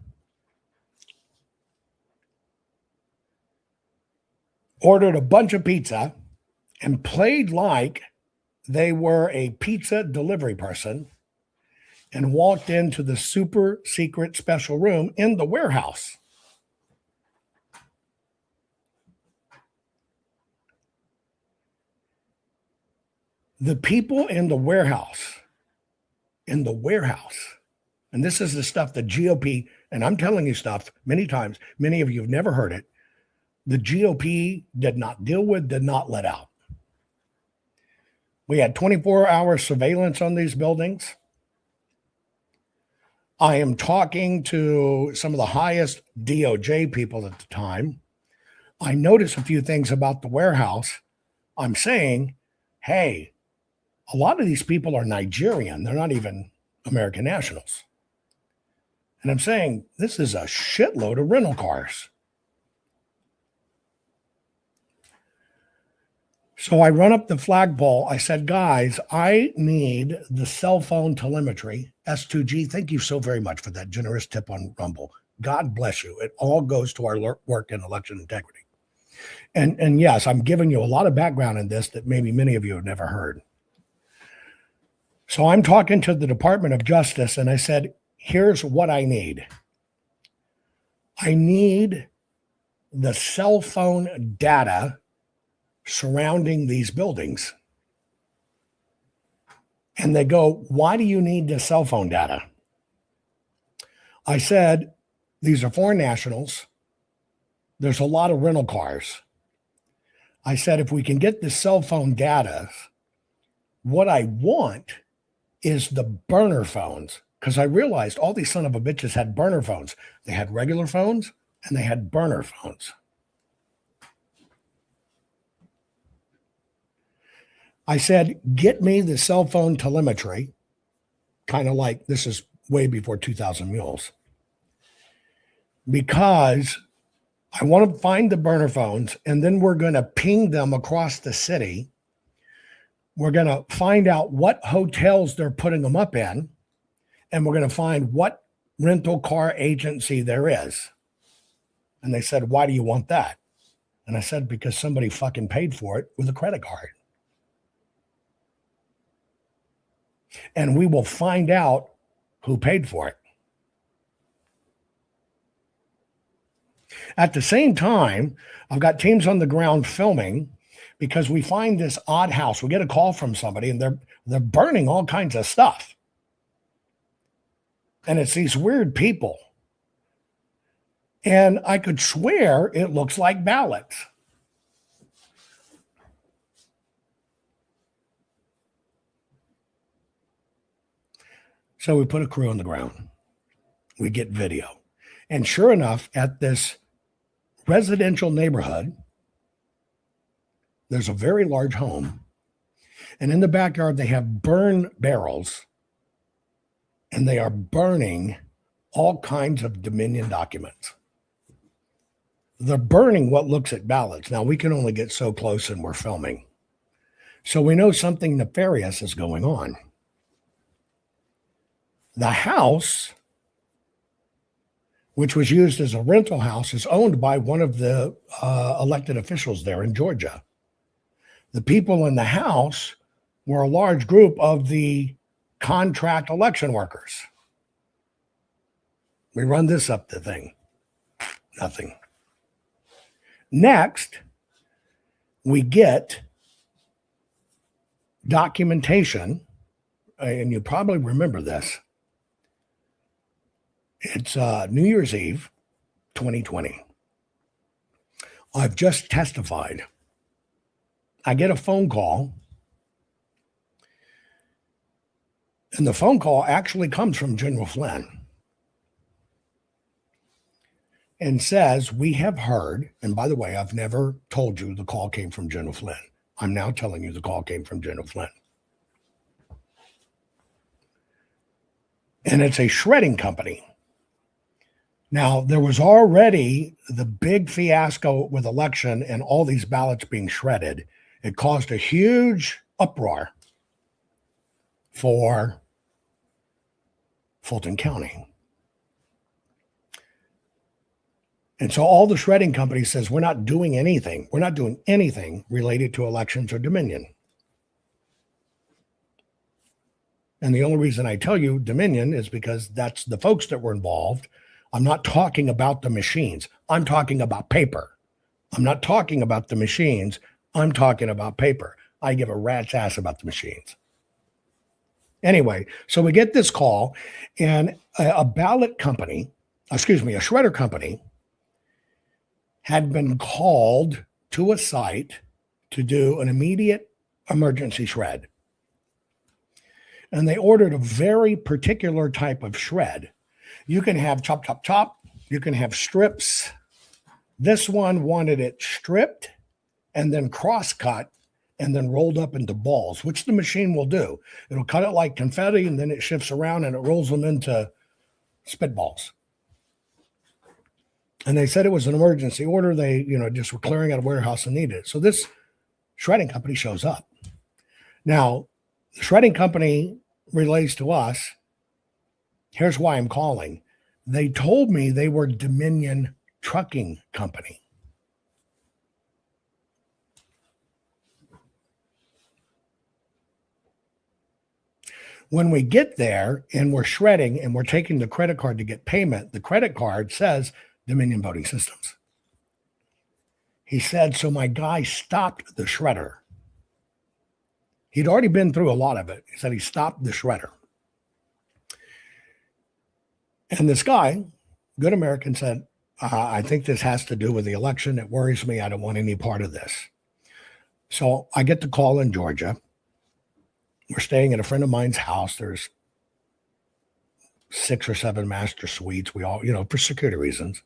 ordered a bunch of pizza, and played like they were a pizza delivery person and walked into the super secret special room in the warehouse. The people in the warehouse, and this is the stuff the GOP, and I'm telling you stuff many times, many of you have never heard it, the GOP did not deal with, did not let out. We had 24-hour surveillance on these buildings. I am talking to some of the highest DOJ people at the time. I noticed a few things about the warehouse I'm saying, hey, a lot of these people are Nigerian. They're not even American nationals. And I'm saying this is a shitload of rental cars. So I run up the flagpole. I said, guys, I need the cell phone telemetry, S2G. Thank you so very much for that generous tip on Rumble. God bless you. It all goes to our work in election integrity. And yes, I'm giving you a lot of background in this that maybe many of you have never heard. So I'm talking to the Department of Justice, and I said, here's what I need. I need the cell phone data surrounding these buildings. And they go, why do you need the cell phone data? I said, these are foreign nationals. There's a lot of rental cars. I said, if we can get the cell phone data, what I want is the burner phones, because I realized all these son of a bitches had burner phones. They had regular phones and they had burner phones. I said, get me the cell phone telemetry, kind of like this is way before 2000 Mules, because I want to find the burner phones, and then we're going to ping them across the city. We're going to find out what hotels they're putting them up in, and we're going to find what rental car agency there is. And they said, why do you want that? And I said, because somebody fucking paid for it with a credit card. And we will find out who paid for it. At the same time, I've got teams on the ground filming because we find this odd house. We get a call from somebody and they're burning all kinds of stuff. And it's these weird people. And I could swear it looks like ballots. So we put a crew on the ground. We get video. And sure enough, at this residential neighborhood, there's a very large home. And in the backyard, they have burn barrels. And they are burning all kinds of Dominion documents. They're burning what looks at ballots. Now, we can only get so close and we're filming. So we know something nefarious is going on. The house, which was used as a rental house, is owned by one of the elected officials there in Georgia. The people in the house were a large group of the contract election workers. We run this up the thing. Nothing. Next, we get documentation, and you probably remember this. It's New Year's Eve, 2020. I've just testified. I get a phone call, and the phone call actually comes from General Flynn and says, we have heard, and by the way, I've never told you the call came from General Flynn. I'm now telling you the call came from General Flynn. And it's a shredding company. Now, there was already the big fiasco with election and all these ballots being shredded. It caused a huge uproar for Fulton County. And so all the shredding companies says, we're not doing anything. We're not doing anything related to elections or Dominion. And the only reason I tell you Dominion is because that's the folks that were involved. I'm not talking about the machines. I'm talking about paper. I'm not talking about the machines. I'm talking about paper. I give a rat's ass about the machines. Anyway, so we get this call, and a ballot company, a shredder company, had been called to a site to do an immediate emergency shred. And they ordered a very particular type of shred. You can have chop, chop, chop. You can have strips. This one wanted it stripped and then cross-cut and then rolled up into balls, which the machine will do. It'll cut it like confetti, and then it shifts around and it rolls them into spitballs. And they said it was an emergency order. They, just were clearing out a warehouse and needed it. So this shredding company shows up. Now, the shredding company relays to us. Here's why I'm calling. They told me they were Dominion Trucking Company. When we get there and we're shredding and we're taking the credit card to get payment, the credit card says Dominion Voting Systems. He said, so my guy stopped the shredder. He'd already been through a lot of it. He said he stopped the shredder. And this guy, good American, said, I think this has to do with the election. It worries me. I don't want any part of this. So I get the call in Georgia. We're staying at a friend of mine's house. There's 6 or 7 master suites. We all, for security reasons.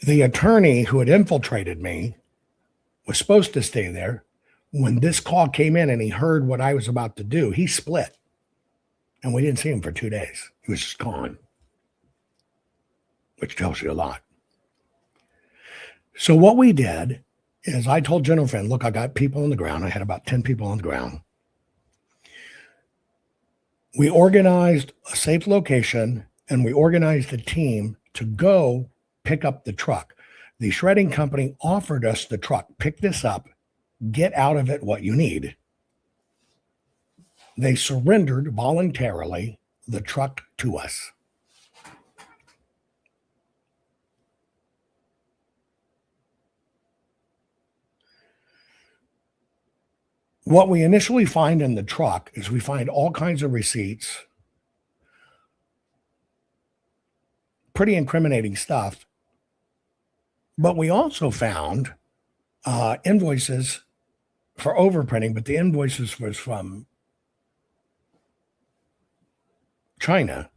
The attorney who had infiltrated me was supposed to stay there. When this call came in and he heard what I was about to do, he split. And we didn't see him for 2 days. He was just gone, which tells you a lot. So what we did is I told General Finn, look, I got people on the ground. I had about 10 people on the ground. We organized a safe location and we organized a team to go pick up the truck. The shredding company offered us the truck. Pick this up. Get out of it what you need. They surrendered voluntarily the truck to us. What we initially find in the truck is we find all kinds of receipts, pretty incriminating stuff. But we also found invoices for overprinting, but the invoices was from China.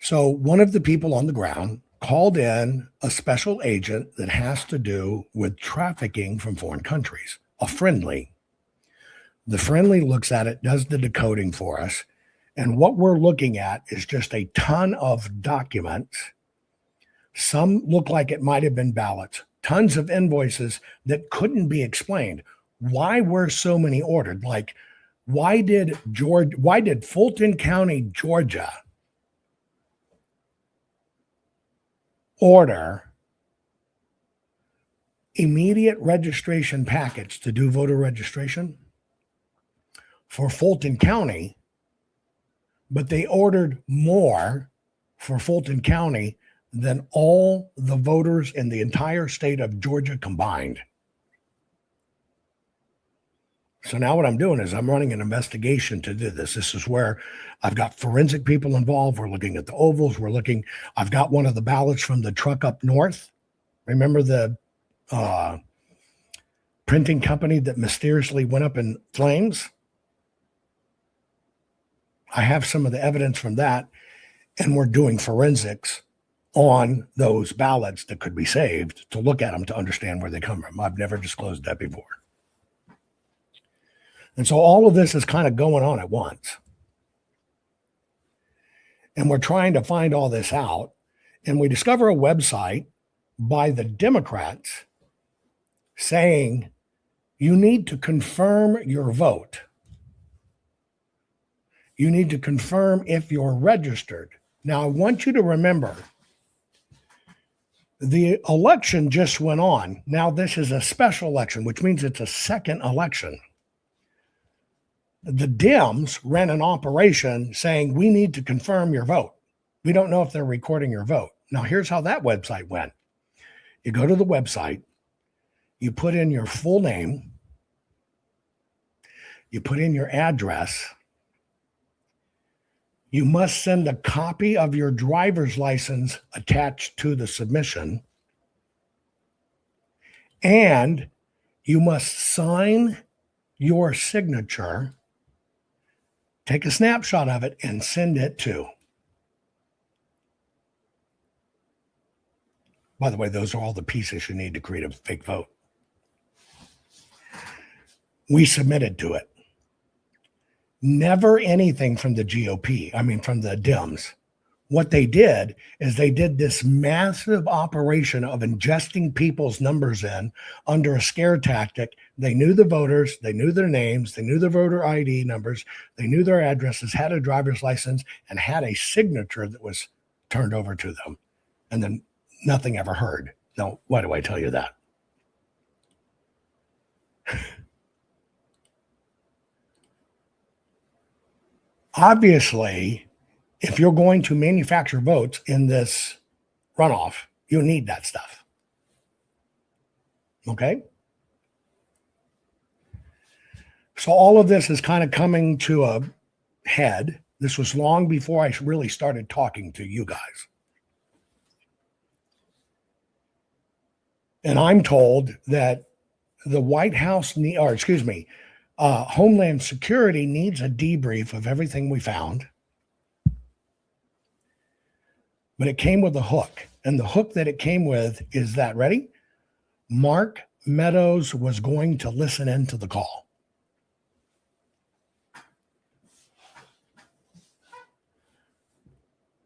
So one of the people on the ground called in a special agent that has to do with trafficking from foreign countries, a friendly. The friendly looks at it, does the decoding for us. And what we're looking at is just a ton of documents. Some look like it might have been ballots, tons of invoices that couldn't be explained. Why were so many ordered? Like, why did Fulton County, Georgia, order immediate registration packets to do voter registration for Fulton County, but they ordered more for Fulton County than all the voters in the entire state of Georgia combined? So now what I'm doing is I'm running an investigation to do this. This is where I've got forensic people involved. We're looking at the ovals. I've got one of the ballots from the truck up north. Remember the printing company that mysteriously went up in flames? I have some of the evidence from that, and we're doing forensics on those ballots that could be saved to look at them to understand where they come from. I've never disclosed that before. And so all of this is kind of going on at once. And we're trying to find all this out. And we discover a website by the Democrats saying you need to confirm your vote. You need to confirm if you're registered. Now, I want you to remember, the election just went on. Now, this is a special election, which means it's a second election. The Dems ran an operation saying we need to confirm your vote. We don't know if they're recording your vote. Now, here's how that website went. You go to the website, you put in your full name, you put in your address, you must send a copy of your driver's license attached to the submission, and you must sign your signature, take a snapshot of it, and send it to. By the way, those are all the pieces you need to create a fake vote. We submitted to it. Never anything from the GOP, from the Dems. What they did is they did this massive operation of ingesting people's numbers in under a scare tactic. They knew the voters, they knew their names, they knew their voter ID numbers, they knew their addresses, had a driver's license, and had a signature that was turned over to them. And then nothing ever heard. Now, why do I tell you that? Obviously, if you're going to manufacture votes in this runoff, you need that stuff. Okay? So all of this is kind of coming to a head. This was long before I really started talking to you guys. And I'm told that the White House, Homeland Security needs a debrief of everything we found. But it came with a hook. And the hook that it came with is that, ready? Mark Meadows was going to listen into the call.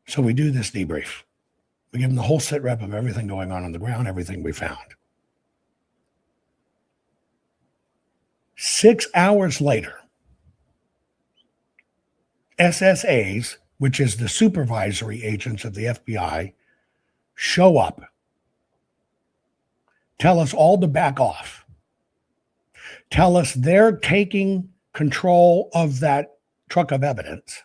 So we do this debrief. We give them the whole sit rep of everything going on the ground, everything we found. 6 hours later, SSAs, which is the supervisory agents of the FBI, show up, tell us all to back off, tell us they're taking control of that truck of evidence,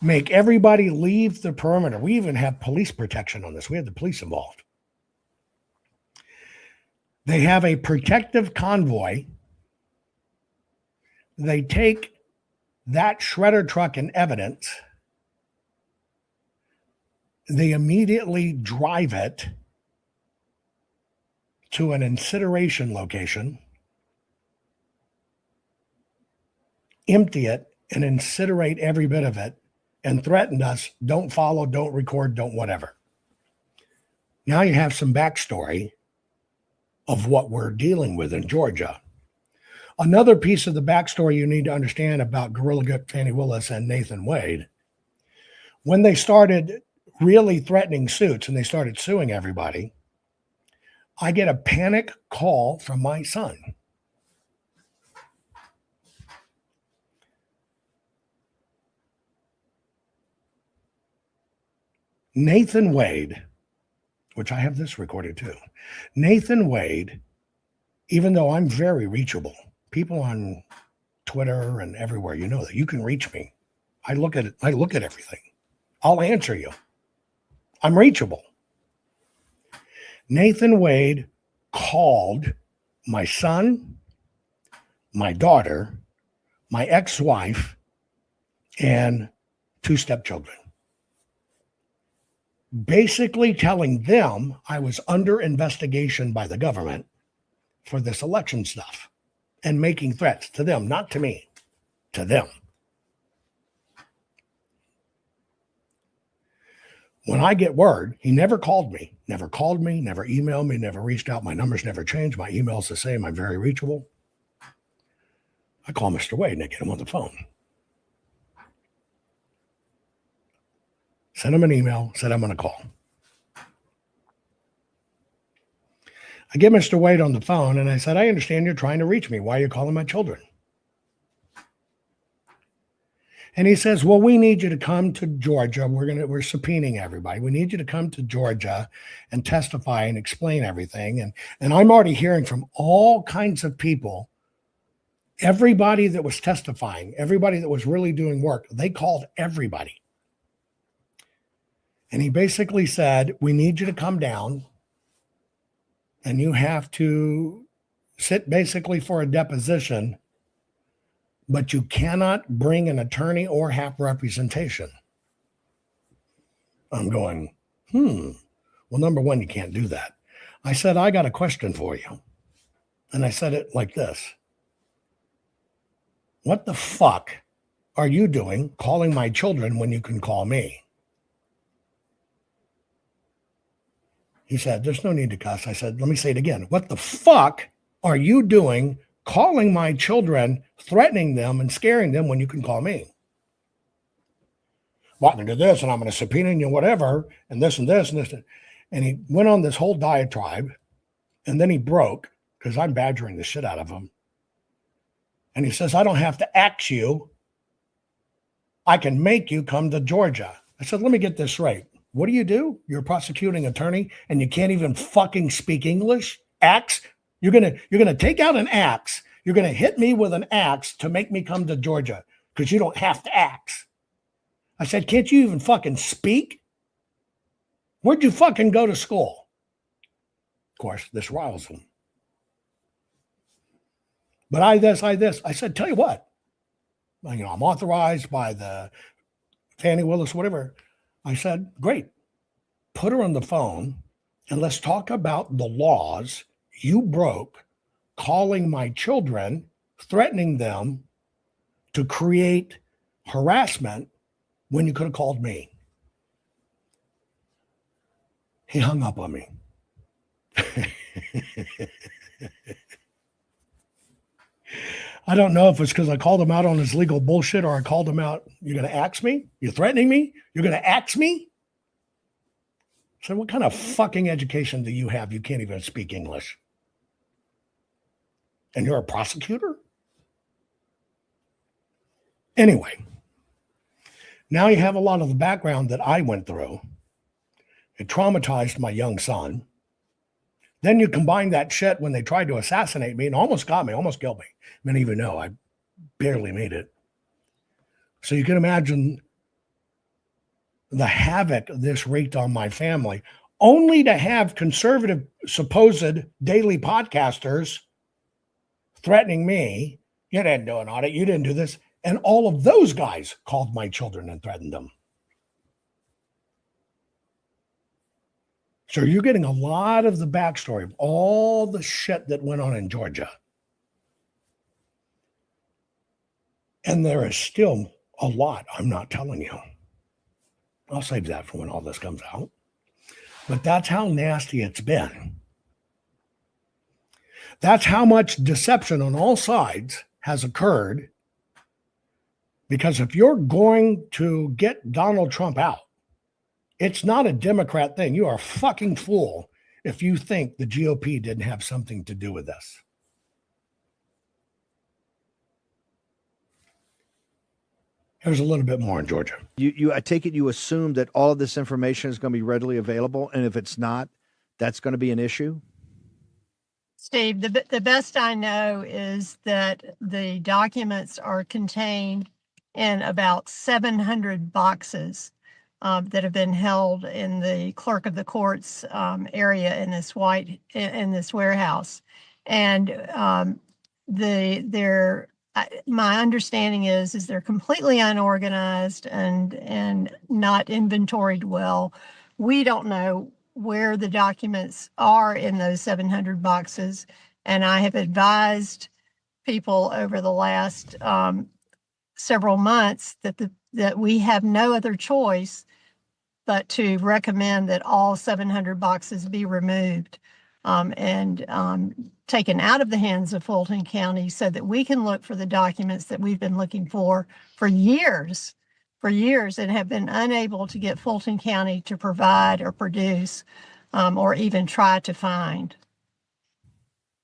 make everybody leave the perimeter. We even have police protection on this. We had the police involved. They have a protective convoy. They take that shredder truck and evidence. They immediately drive it to an incineration location, empty it, and incinerate every bit of it, and threatened us, don't follow, don't record, don't whatever. Now you have some backstory of what we're dealing with in Georgia. Another piece of the backstory you need to understand about Gorilla Grip Fannie Willis and Nathan Wade, when they started really threatening suits and they started suing everybody, I get a panic call from my son. Nathan Wade, which I have this recorded too. Nathan Wade, even though I'm very reachable, people on Twitter and everywhere, you know that you can reach me. I look at it. I look at everything. I'll answer you. I'm reachable. Nathan Wade called my son, my daughter, my ex-wife, and 2 stepchildren, basically telling them I was under investigation by the government for this election stuff and making threats to them, not to me, to them. When I get word, he never called me, never emailed me, never reached out. My number's never changed. My email's the same. I'm very reachable. I call Mr. Wade and I get him on the phone. Send him an email, said I'm going to call. I get Mr. Wade on the phone and I said, I understand you're trying to reach me. Why are you calling my children? And he says, well, we need you to come to Georgia. We're subpoenaing everybody. We need you to come to Georgia and testify and explain everything. And I'm already hearing from all kinds of people, everybody that was testifying, everybody that was really doing work, they called everybody. And he basically said, we need you to come down and you have to sit basically for a deposition, but you cannot bring an attorney or have representation. I'm going, well, number one, you can't do that. I said, I got a question for you. And I said it like this. What the fuck are you doing calling my children when you can call me? He said, there's no need to cuss. I said, let me say it again. What the fuck are you doing calling my children, threatening them and scaring them when you can call me? Well, I'm going to do this and I'm going to subpoena you, whatever, and this and this and this. And he went on this whole diatribe, and then he broke because I'm badgering the shit out of him. And he says, I don't have to ax you. I can make you come to Georgia. I said, let me get this right. What do? You're a prosecuting attorney and you can't even fucking speak English? Axe? You're gonna take out an axe. You're gonna hit me with an axe to make me come to Georgia because you don't have to axe. I said, can't you even fucking speak? Where'd you fucking go to school? Of course, this riles him. But I said, tell you what, I'm authorized by the Fannie Willis, whatever. I said, great. Put her on the phone and let's talk about the laws you broke, calling my children, threatening them to create harassment when you could have called me. He hung up on me. I don't know if it's because I called him out on his legal bullshit or I called him out. You're going to ax me? You're threatening me? You're going to ax me? So what kind of fucking education do you have? You can't even speak English. And you're a prosecutor? Anyway, now you have a lot of the background that I went through. It traumatized my young son. Then you combine that shit when they tried to assassinate me and almost got me, almost killed me. Many of you know I barely made it. So you can imagine the havoc this wreaked on my family, only to have conservative supposed daily podcasters threatening me. You didn't do an audit. You didn't do this. And all of those guys called my children and threatened them. So you're getting a lot of the backstory of all the shit that went on in Georgia. And there is still a lot I'm not telling you. I'll save that for when all this comes out. But that's how nasty it's been. That's how much deception on all sides has occurred. Because if you're going to get Donald Trump out, it's not a Democrat thing. You are a fucking fool if you think the GOP didn't have something to do with this. Here's a little bit more in Georgia. I take it you assume that all of this information is going to be readily available, and if it's not, that's going to be an issue? Steve, the best I know is that the documents are contained in about 700 boxes that have been held in the clerk of the courts area in this warehouse, and my understanding is they're completely unorganized and not inventoried well. We don't know where the documents are in those 700 boxes, and I have advised people over the last several months that we have no other choice but to recommend that all 700 boxes be removed and taken out of the hands of Fulton County so that we can look for the documents that we've been looking for years and have been unable to get Fulton County to provide or produce or even try to find.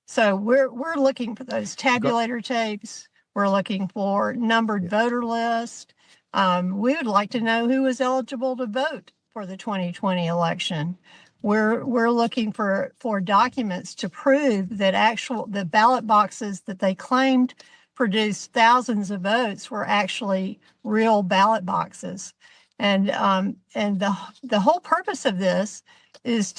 So we're looking for those tabulator tapes. We're looking for numbered voter list. We would like to know who is eligible to vote for the 2020 election. We're looking for documents to prove that the ballot boxes that they claimed produced thousands of votes were actually real ballot boxes. And the whole purpose of this is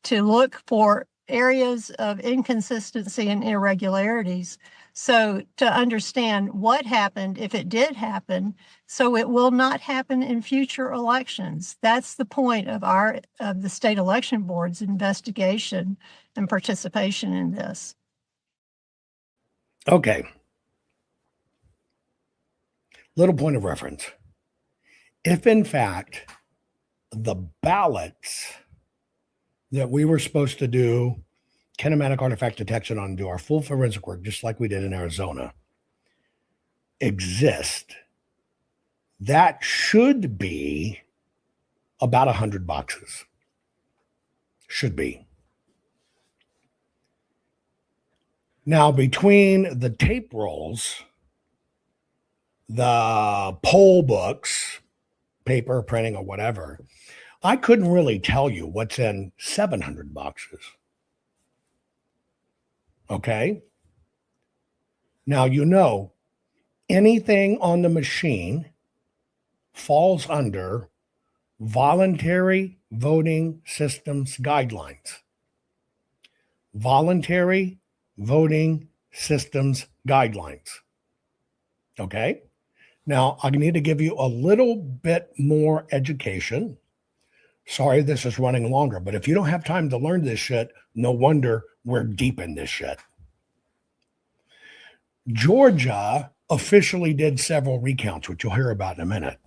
to look for areas of inconsistency and irregularities. So to understand what happened, if it did happen, so it will not happen in future elections. That's the point of the state election board's investigation and participation in this. Okay. Little point of reference. If in fact the ballots that we were supposed to do kinematic artifact detection on, do our full forensic work, just like we did in Arizona, exist, that should be about 100 boxes. Should be. Now, between the tape rolls, the poll books, paper, printing, or whatever, I couldn't really tell you what's in 700 boxes. Okay? Now, you know, anything on the machine falls under voluntary voting systems guidelines. Voluntary voting systems guidelines. Okay? Now, I need to give you a little bit more education. Sorry, this is running longer, but if you don't have time to learn this shit, no wonder we're deep in this shit. Georgia officially did several recounts, which you'll hear about in a minute.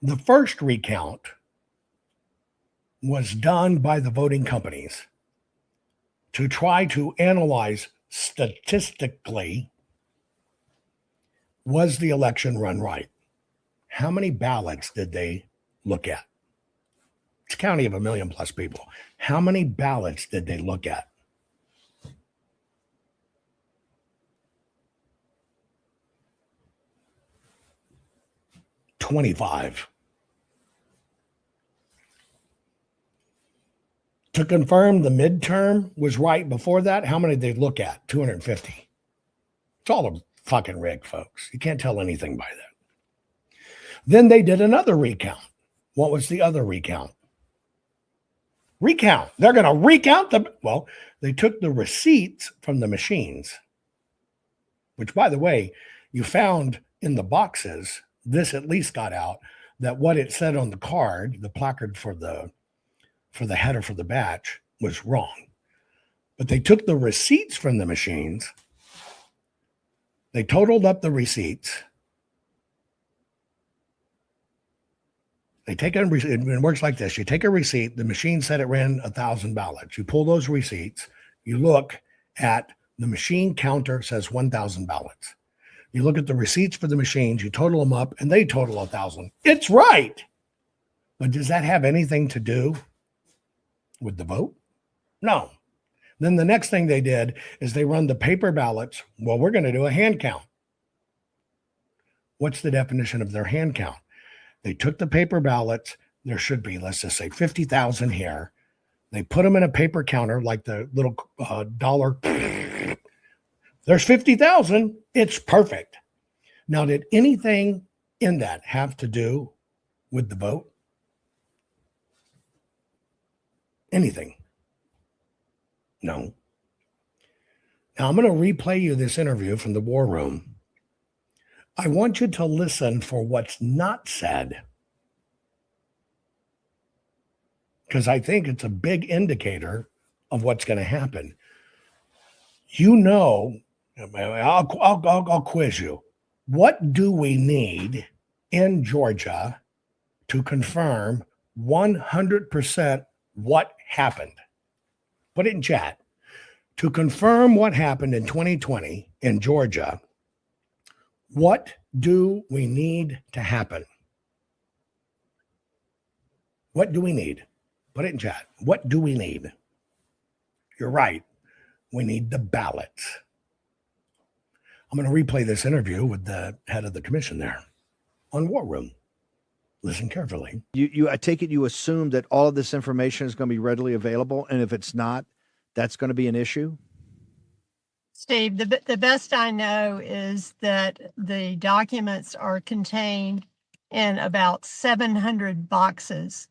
The first recount was done by the voting companies to try to analyze statistically, was the election run right? How many ballots did they look at? It's a county of 1 million plus people. How many ballots did they look at? $25. To confirm the midterm was right before that, how many did they look at? 250. It's all a fucking rig, folks. You can't tell anything by that. Then they did another recount. What was the other recount? Recount. They're going to recount well, they took the receipts from the machines, which, by the way, you found in the boxes, this at least got out, that what it said on the card, the placard for the header for the batch, was wrong. But they took the receipts from the machines, they totaled up the receipts. They take a receipt. It works like this. You take a receipt. The machine said it ran 1,000 ballots. You pull those receipts. You look at the machine counter, says 1,000 ballots. You look at the receipts for the machines. You total them up, and they total 1,000. It's right. But does that have anything to do with the vote? No. Then the next thing they did is they run the paper ballots. Well, we're going to do a hand count. What's the definition of their hand count? They took the paper ballots. There should be, let's just say, 50,000 here. They put them in a paper counter like the little dollar. There's 50,000. It's perfect. Now, did anything in that have to do with the vote? Anything? No. Now, I'm going to replay you this interview from the war room. I want you to listen for what's not said, because I think it's a big indicator of what's going to happen. You know, I'll quiz you. What do we need in Georgia to confirm 100% what happened? Put it in chat. To confirm what happened in 2020 in Georgia, what do we need to happen? What do we need? Put it in chat. What do we need? You're right. We need the ballots. I'm going to replay this interview with the head of the commission there on War Room. Listen carefully. I take it you assume that all of this information is going to be readily available, and if it's not, that's going to be an issue? Steve, the best I know is that the documents are contained in about 700 boxes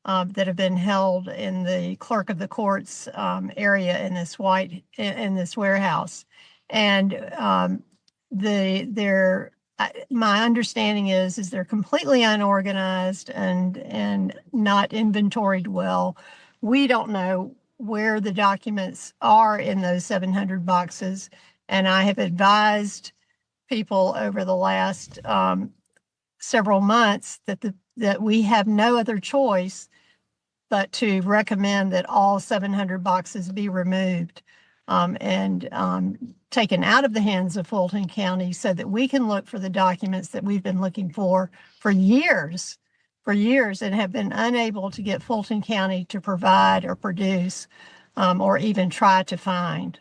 that have been held in the clerk of the courts area in this warehouse. And my understanding is they're completely unorganized and not inventoried well. We don't know where the documents are in those 700 boxes. And I have advised people over the last several months that we have no other choice but to recommend that all 700 boxes be removed and taken out of the hands of Fulton County so that we can look for the documents that we've been looking for years, and have been unable to get Fulton County to provide or produce or even try to find.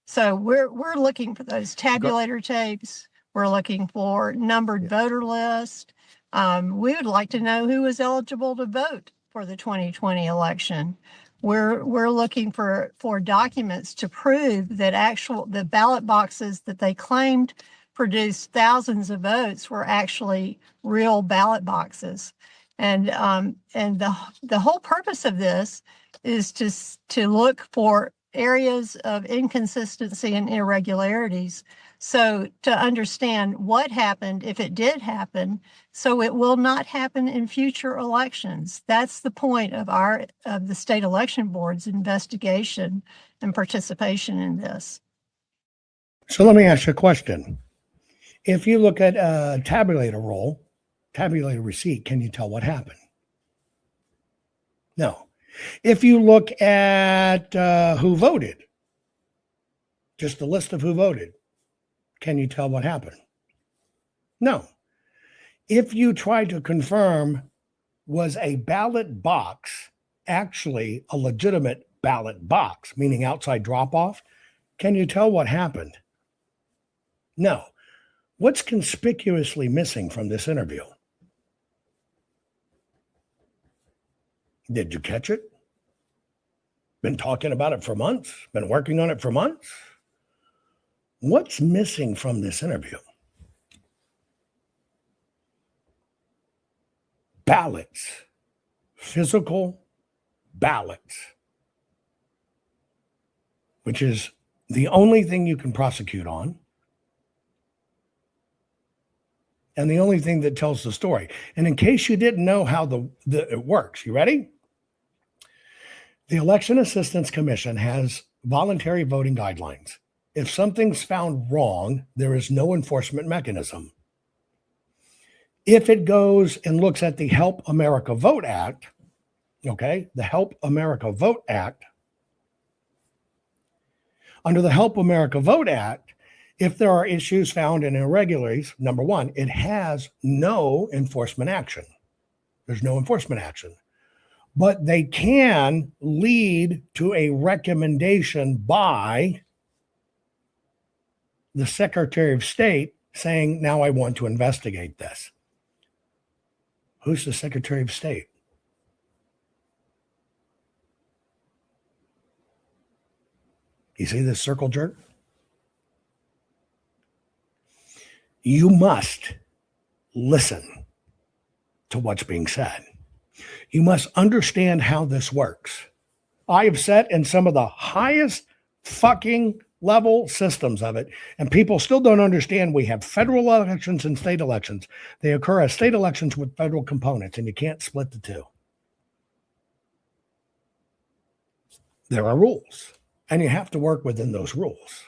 So we're looking for those tabulator tapes. We're looking for numbered voter list. We would like to know who is eligible to vote for the 2020 election. We're looking for documents to prove that the ballot boxes that they claimed produced thousands of votes were actually real ballot boxes. And the whole purpose of this is to look for areas of inconsistency and irregularities, so to understand what happened if it did happen, so it will not happen in future elections. That's the point of the state election board's investigation and participation in this. So let me ask you a question. If you look at a tabulator roll, tabulator receipt, can you tell what happened? No. If you look at who voted, just a list of who voted, can you tell what happened? No. If you try to confirm, was a ballot box actually a legitimate ballot box, meaning outside drop-off, can you tell what happened? No. What's conspicuously missing from this interview? Did you catch it? Been talking about it for months? Been working on it for months? What's missing from this interview? Ballots. Physical ballots. Which is the only thing you can prosecute on. And the only thing that tells the story. And in case you didn't know how it works, you ready? The Election Assistance Commission has voluntary voting guidelines. If something's found wrong, there is no enforcement mechanism. If it goes and looks at the Help America Vote Act, okay, the Help America Vote Act, under the Help America Vote Act, if there are issues found in irregularities, number one, it has no enforcement action. There's no enforcement action. But they can lead to a recommendation by the Secretary of State saying, now I want to investigate this. Who's the Secretary of State? You see this circle jerk? You must listen to what's being said. You must understand how this works. I have sat in some of the highest fucking level systems of it, and people still don't understand we have federal elections and state elections. They occur as state elections with federal components, and you can't split the two. There are rules, and you have to work within those rules.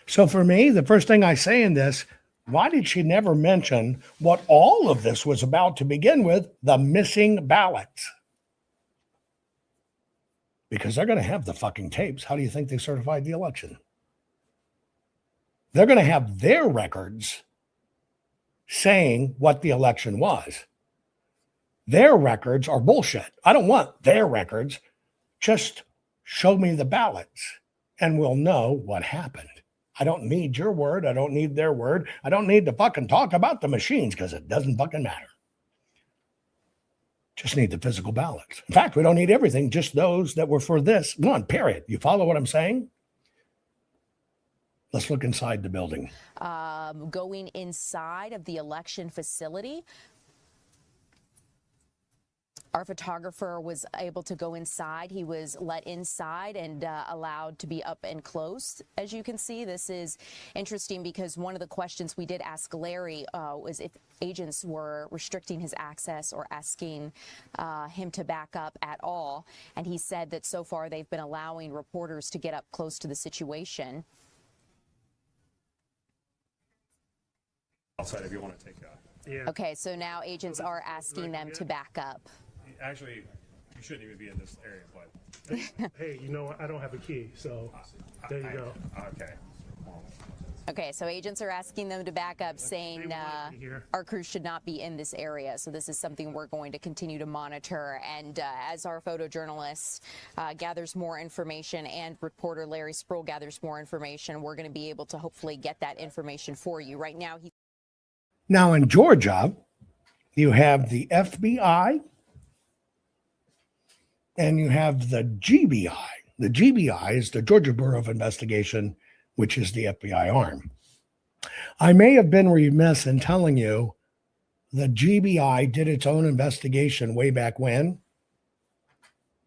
So for me, the first thing I say in this, why did she never mention what all of this was about to begin with, the missing ballots? Because they're going to have the fucking tapes. How do you think they certified the election? They're going to have their records saying what the election was. Their records are bullshit. I don't want their records. Just show me the ballots and we'll know what happened. I don't need your word. I don't need their word. I don't need to fucking talk about the machines because it doesn't fucking matter. Just need the physical ballots. In fact, we don't need everything, just those that were for this one, period. You follow what I'm saying? Let's look inside the building. Going inside of the election facility. Our photographer was able to go inside. He was let inside and allowed to be up and close. As you can see, this is interesting because one of the questions we did ask Larry was if agents were restricting his access or asking him to back up at all. And he said that so far they've been allowing reporters to get up close to the situation. Outside, if you want to take Okay, so now agents are asking them to back up. Actually, you shouldn't even be in this area, but. Hey, you know what? I don't have a key, so there you go. Okay. Okay, so agents are asking them to back up, saying our crew should not be in this area. So this is something we're going to continue to monitor. And as our photojournalist gathers more information and reporter Larry Sproul gathers more information, we're going to be able to hopefully get that information for you. Right now, Now in Georgia, you have the FBI and you have the GBI. The GBI is the Georgia Bureau of Investigation, which is the FBI arm. I may have been remiss in telling you the GBI did its own investigation way back when,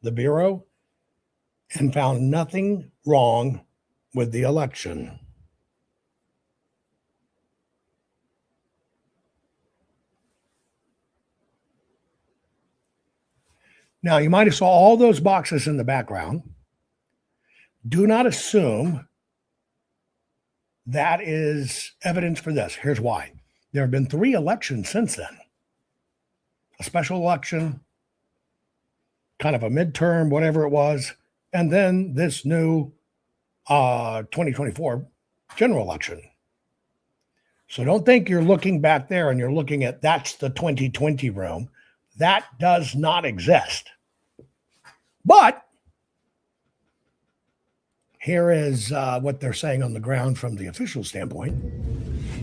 the Bureau, and found nothing wrong with the election. Now, you might have saw all those boxes in the background. Do not assume that is evidence for this. Here's why. There have been 3 elections since then. A special election, kind of a midterm, whatever it was, and then this new 2024 general election. So don't think you're looking back there and you're looking at that's the 2020 room. That does not exist. But here is what they're saying on the ground from the official standpoint.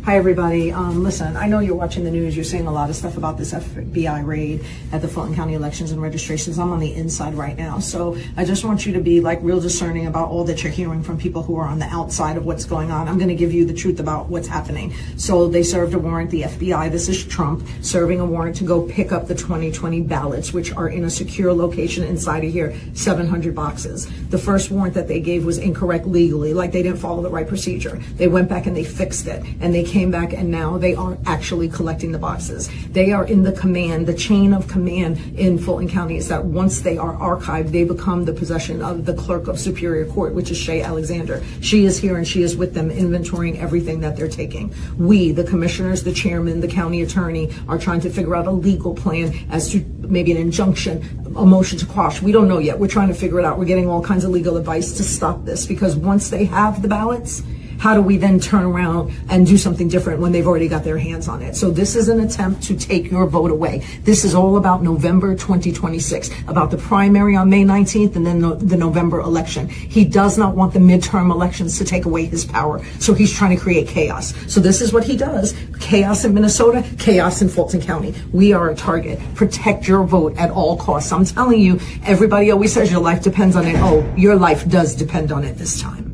Hi, everybody. Listen, I know you're watching the news. You're seeing a lot of stuff about this FBI raid at the Fulton County elections and registrations. I'm on the inside right now. So I just want you to be like real discerning about all that you're hearing from people who are on the outside of what's going on. I'm going to give you the truth about what's happening. So they served a warrant, the FBI, this is Trump, serving a warrant to go pick up the 2020 ballots, which are in a secure location inside of here, 700 boxes. The first warrant that they gave was incorrect legally, like they didn't follow the right procedure. They went back and they fixed it, and they came back and now they are actually collecting the boxes. They are in the chain of command in Fulton County is that once they are archived, they become the possession of the clerk of Superior Court, which is Shay Alexander. She is here and she is with them inventorying everything that they're taking. We, the commissioners, the chairman, the county attorney, are trying to figure out a legal plan as to maybe an injunction, a motion to quash. We don't know yet. We're trying to figure it out. We're getting all kinds of legal advice to stop this, because once they have the ballots, how do we then turn around and do something different when they've already got their hands on it? So this is an attempt to take your vote away. This is all about November 2026, about the primary on May 19th and then the November election. He does not want the midterm elections to take away his power. So he's trying to create chaos. So this is what he does. Chaos in Minnesota, chaos in Fulton County. We are a target. Protect your vote at all costs. I'm telling you, everybody always says your life depends on it. Oh, your life does depend on it this time.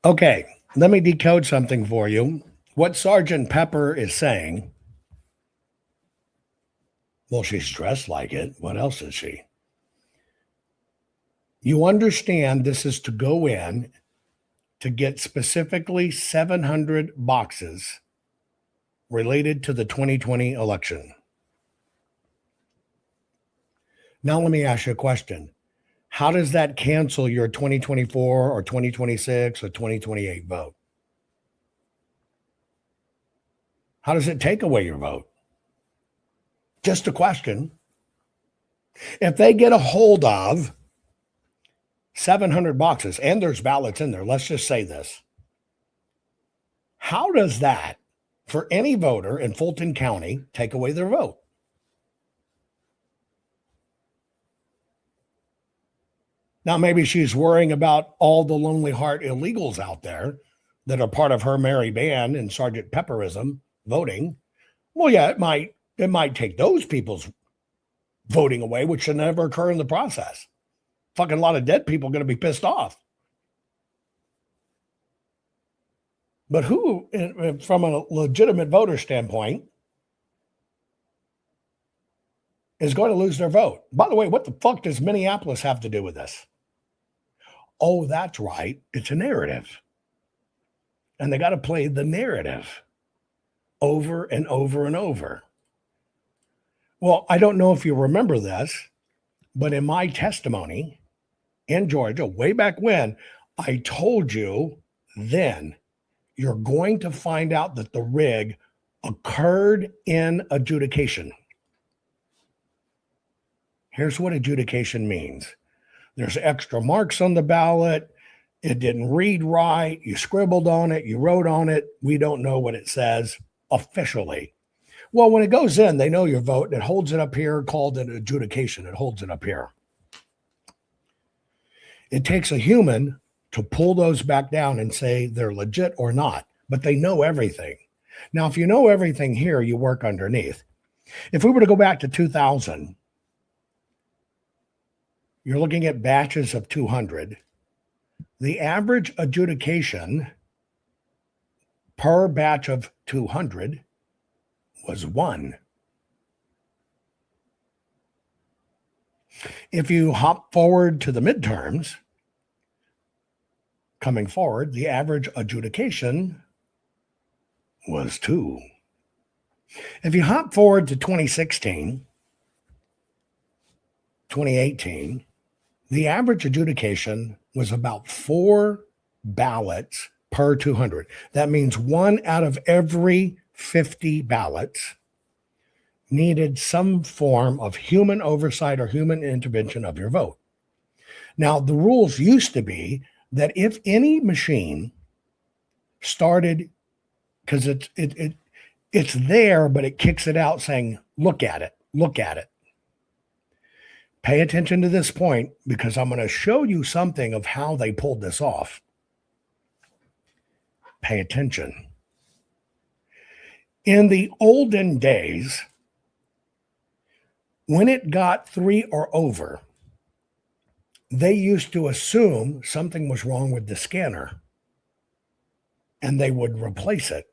Okay, let me decode something for you. What Sergeant Pepper is saying, well, she's dressed like it. What else is she? You understand this is to go in to get specifically 700 boxes related to the 2020 election. Now, let me ask you a question. How does that cancel your 2024 or 2026 or 2028 vote? How does it take away your vote? Just a question. If they get a hold of 700 boxes, and there's ballots in there, let's just say this. How does that, for any voter in Fulton County, take away their vote? Now, maybe she's worrying about all the Lonely Heart illegals out there that are part of her merry band and Sergeant Pepperism voting. Well, yeah, it might take those people's voting away, which should never occur in the process. Fucking lot of dead people are going to be pissed off. But who, from a legitimate voter standpoint, is going to lose their vote? By the way, what the fuck does Minneapolis have to do with this? Oh, that's right. It's a narrative. And they got to play the narrative over and over and over. Well, I don't know if you remember this, but in my testimony in Georgia, way back when, I told you then you're going to find out that the rig occurred in adjudication. Here's what adjudication means. There's extra marks on the ballot. It didn't read right. You scribbled on it. You wrote on it. We don't know what it says officially. Well, when it goes in, they know your vote. It holds it up here, called an adjudication. It holds it up here. It takes a human to pull those back down and say they're legit or not, but they know everything. Now, if you know everything here, you work underneath. If we were to go back to 2000, you're looking at batches of 200. The average adjudication per batch of 200 was 1. If you hop forward to the midterms, coming forward, the average adjudication was 2. If you hop forward to 2016, 2018, the average adjudication was about 4 ballots per 200. That means 1 out of every 50 ballots needed some form of human oversight or human intervention of your vote. Now, the rules used to be that if any machine started, because it's there, but it kicks it out saying, look at it, look at it. Pay attention to this point because I'm going to show you something of how they pulled this off. Pay attention. In the olden days, when it got 3 or over, they used to assume something was wrong with the scanner and they would replace it.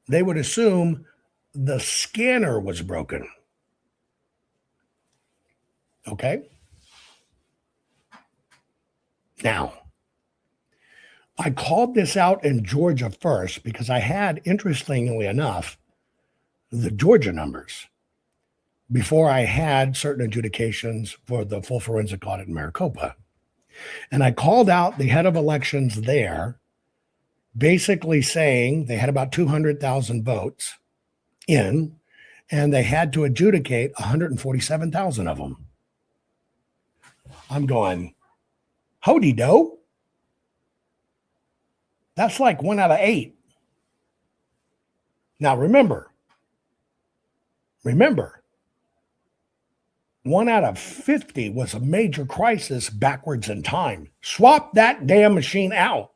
They would assume the scanner was broken. Okay? Now, I called this out in Georgia first because I had, interestingly enough, the Georgia numbers before I had certain adjudications for the full forensic audit in Maricopa. And I called out the head of elections there, basically saying they had about 200,000 votes in, and they had to adjudicate 147,000 of them. I'm going, howdy do. That's like 1 out of 8. Now remember, 1 out of 50 was a major crisis backwards in time. Swap that damn machine out.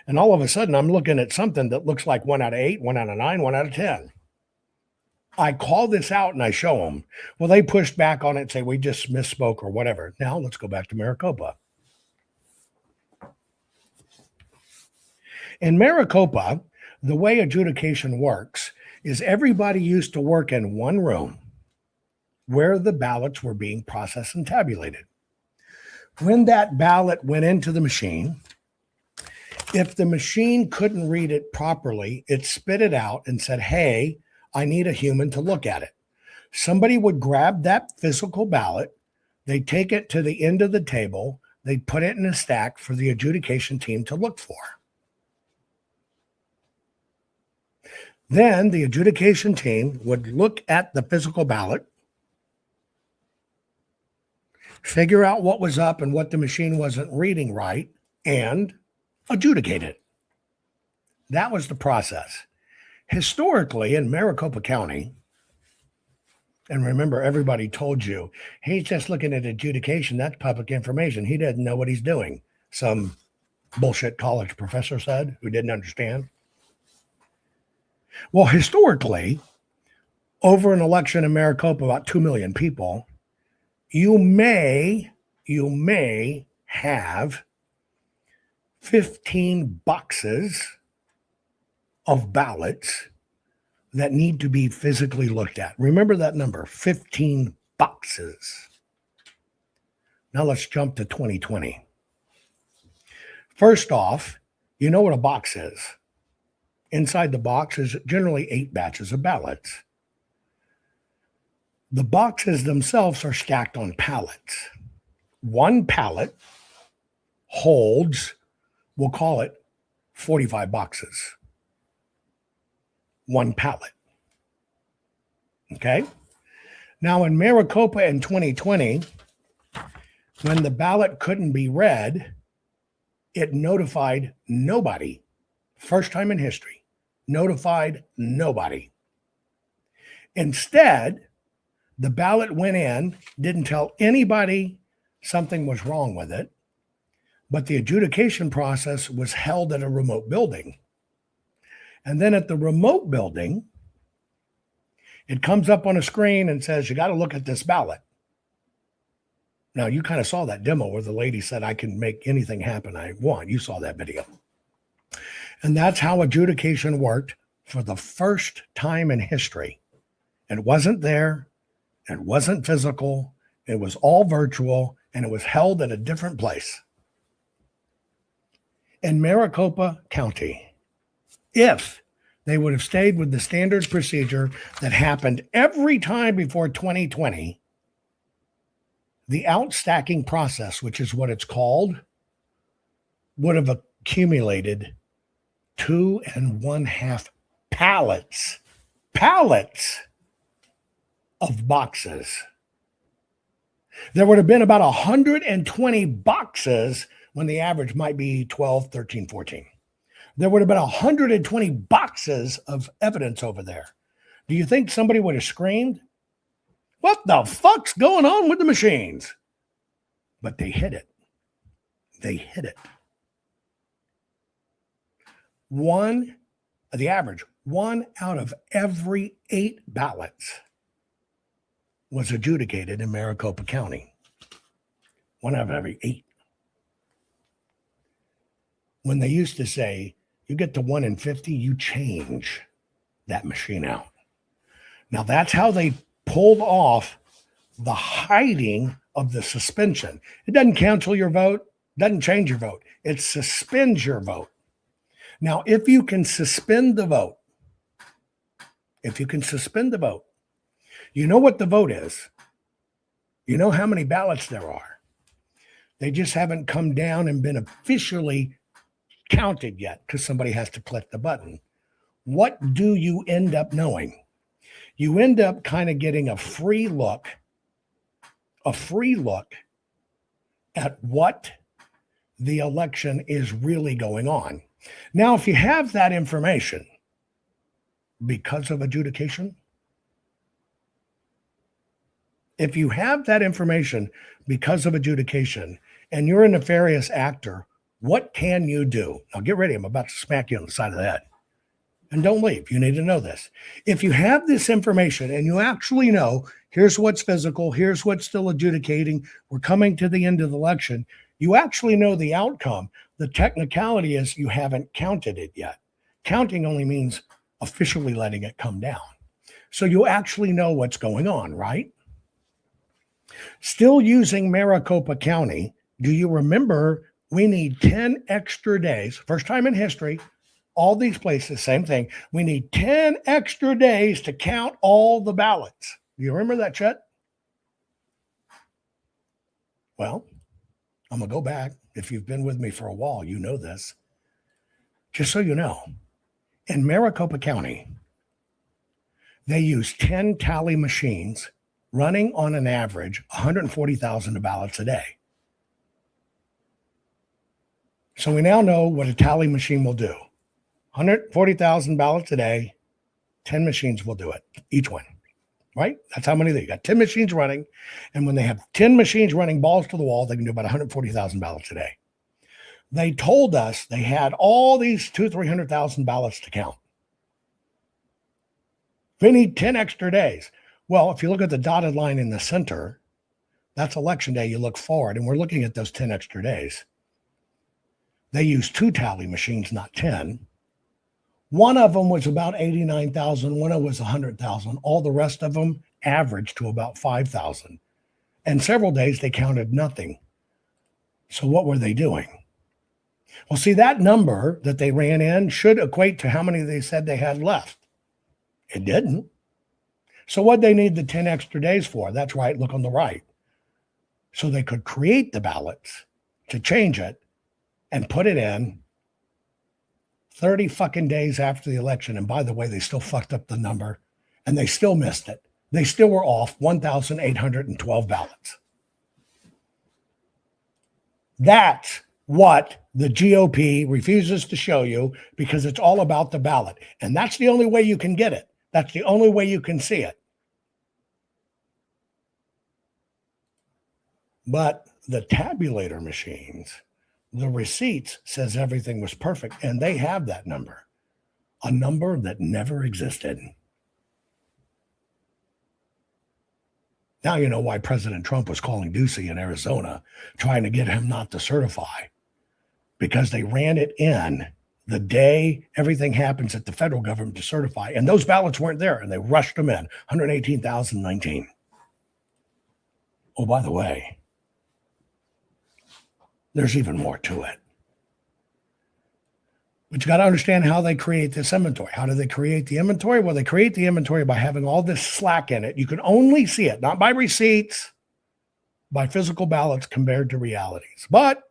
And all of a sudden, I'm looking at something that looks like 1 out of 8, 1 out of 9, 1 out of 10. I call this out and I show them. Well, they pushed back on it and say, we just misspoke or whatever. Now let's go back to Maricopa. In Maricopa, the way adjudication works is everybody used to work in one room where the ballots were being processed and tabulated. When that ballot went into the machine, if the machine couldn't read it properly, it spit it out and said, hey, I need a human to look at it. Somebody would grab that physical ballot, they'd take it to the end of the table, they'd put it in a stack for the adjudication team to look for. Then the adjudication team would look at the physical ballot, figure out what was up and what the machine wasn't reading right, and adjudicate it. That was the process. Historically, in Maricopa County, and remember, everybody told you, he's just looking at adjudication. That's public information. He doesn't know what he's doing. Some bullshit college professor said who didn't understand. Well, historically, over an election in Maricopa, about 2 million people, you may have 15 boxes of ballots that need to be physically looked at. Remember that number, 15 boxes. Now let's jump to 2020. First off, you know what a box is. Inside the box is generally 8 batches of ballots. The boxes themselves are stacked on pallets. One pallet holds, we'll call it 45 boxes. One pallet. Okay? Now in Maricopa in 2020, when the ballot couldn't be read, it notified nobody. First time in history, notified nobody. Instead, the ballot went in, didn't tell anybody something was wrong with it, but the adjudication process was held at a remote building. And then at the remote building, it comes up on a screen and says, you got to look at this ballot. Now, you kind of saw that demo where the lady said, I can make anything happen I want. You saw that video. And that's how adjudication worked for the first time in history. It wasn't there. It wasn't physical. It was all virtual, and it was held at a different place. In Maricopa County, if they would have stayed with the standard procedure that happened every time before 2020, the outstacking process, which is what it's called, would have accumulated 2.5 pallets of boxes. There would have been about 120 boxes when the average might be 12, 13, 14. There would have been 120 boxes of evidence over there. Do you think somebody would have screamed, what the fuck's going on with the machines? But they hid it. They hid it. The average, 1 out of every 8 ballots was adjudicated in Maricopa County. 1 out of every 8. When they used to say, you get to 1 in 50, you change that machine out. Now that's how they pulled off the hiding of the suspension. It doesn't cancel your vote, doesn't change your vote. It suspends your vote. Now, if you can suspend the vote, you know what the vote is. You know how many ballots there are. They just haven't come down and been officially counted yet because somebody has to click the button. What do you end up knowing? You end up kind of getting a free look at what the election is really going on. Now, if you have that information because of adjudication, and you're a nefarious actor, what can you do? Now get ready. I'm about to smack you on the side of the head. And don't leave. You need to know this. If you have this information and you actually know, here's what's physical, here's what's still adjudicating, we're coming to the end of the election, you actually know the outcome. The technicality is you haven't counted it yet. Counting only means officially letting it come down. So you actually know what's going on, right? Still using Maricopa County, do you remember we need 10 extra days, first time in history, all these places, same thing. We need 10 extra days to count all the ballots. Do you remember that, Chet? Well, I'm going to go back. If you've been with me for a while, you know this. Just so you know, in Maricopa County, they use 10 tally machines running on an average 140,000 ballots a day. So we now know what a tally machine will do. 140,000 ballots a day, 10 machines will do it, each one, right? That's how many they got. 10 machines running. And when they have 10 machines running balls to the wall, they can do about 140,000 ballots a day. They told us they had all these 300,000 ballots to count. They need 10 extra days. Well, if you look at the dotted line in the center, that's election day. You look forward, and we're looking at those 10 extra days. They used 2 tally machines, not 10. One of them was about 89,000. One of them was 100,000. All the rest of them averaged to about 5,000. And several days they counted nothing. So what were they doing? Well, see, that number that they ran in should equate to how many they said they had left. It didn't. So what they need the 10 extra days for? That's right. Look on the right. So they could create the ballots to change it and put it in 30 fucking days after the election. And by the way, they still fucked up the number and they still missed it. They still were off 1,812 ballots. That's what the GOP refuses to show you because it's all about the ballot. And that's the only way you can get it. That's the only way you can see it. But the tabulator machines, the receipts says everything was perfect, and they have that number, a number that never existed. Now you know why President Trump was calling Ducey in Arizona, trying to get him not to certify, because they ran it in the day everything happens at the federal government to certify, and those ballots weren't there, and they rushed them in, 118,019. Oh, by the way, there's even more to it. But you got to understand how they create this inventory. How do they create the inventory? Well, they create the inventory by having all this slack in it. You can only see it, not by receipts, by physical ballots compared to realities. But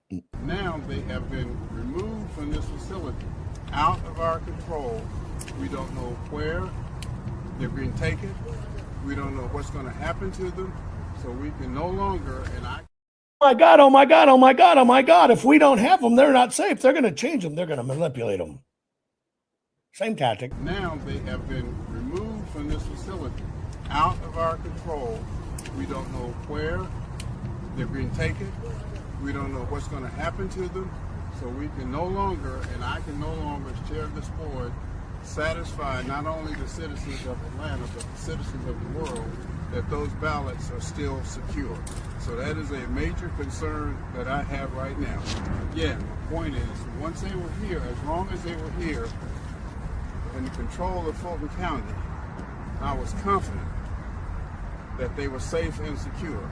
now they have been removed from this facility, out of our control. We don't know where they're being taken. We don't know what's going to happen to them. So we can no longer, oh my God, oh my God, oh my God, oh my God. If we don't have them, they're not safe. They're going to change them. They're going to manipulate them. Same tactic. Now they have been removed from this facility, out of our control. We don't know where they're being taken. We don't know what's going to happen to them. So we can no longer, and I can no longer, as chair of this board, satisfy not only the citizens of Atlanta, but the citizens of the world, that those ballots are still secure. So that is a major concern that I have right now. Again, the point is, once they were here, as long as they were here in the control of Fulton County, I was confident that they were safe and secure.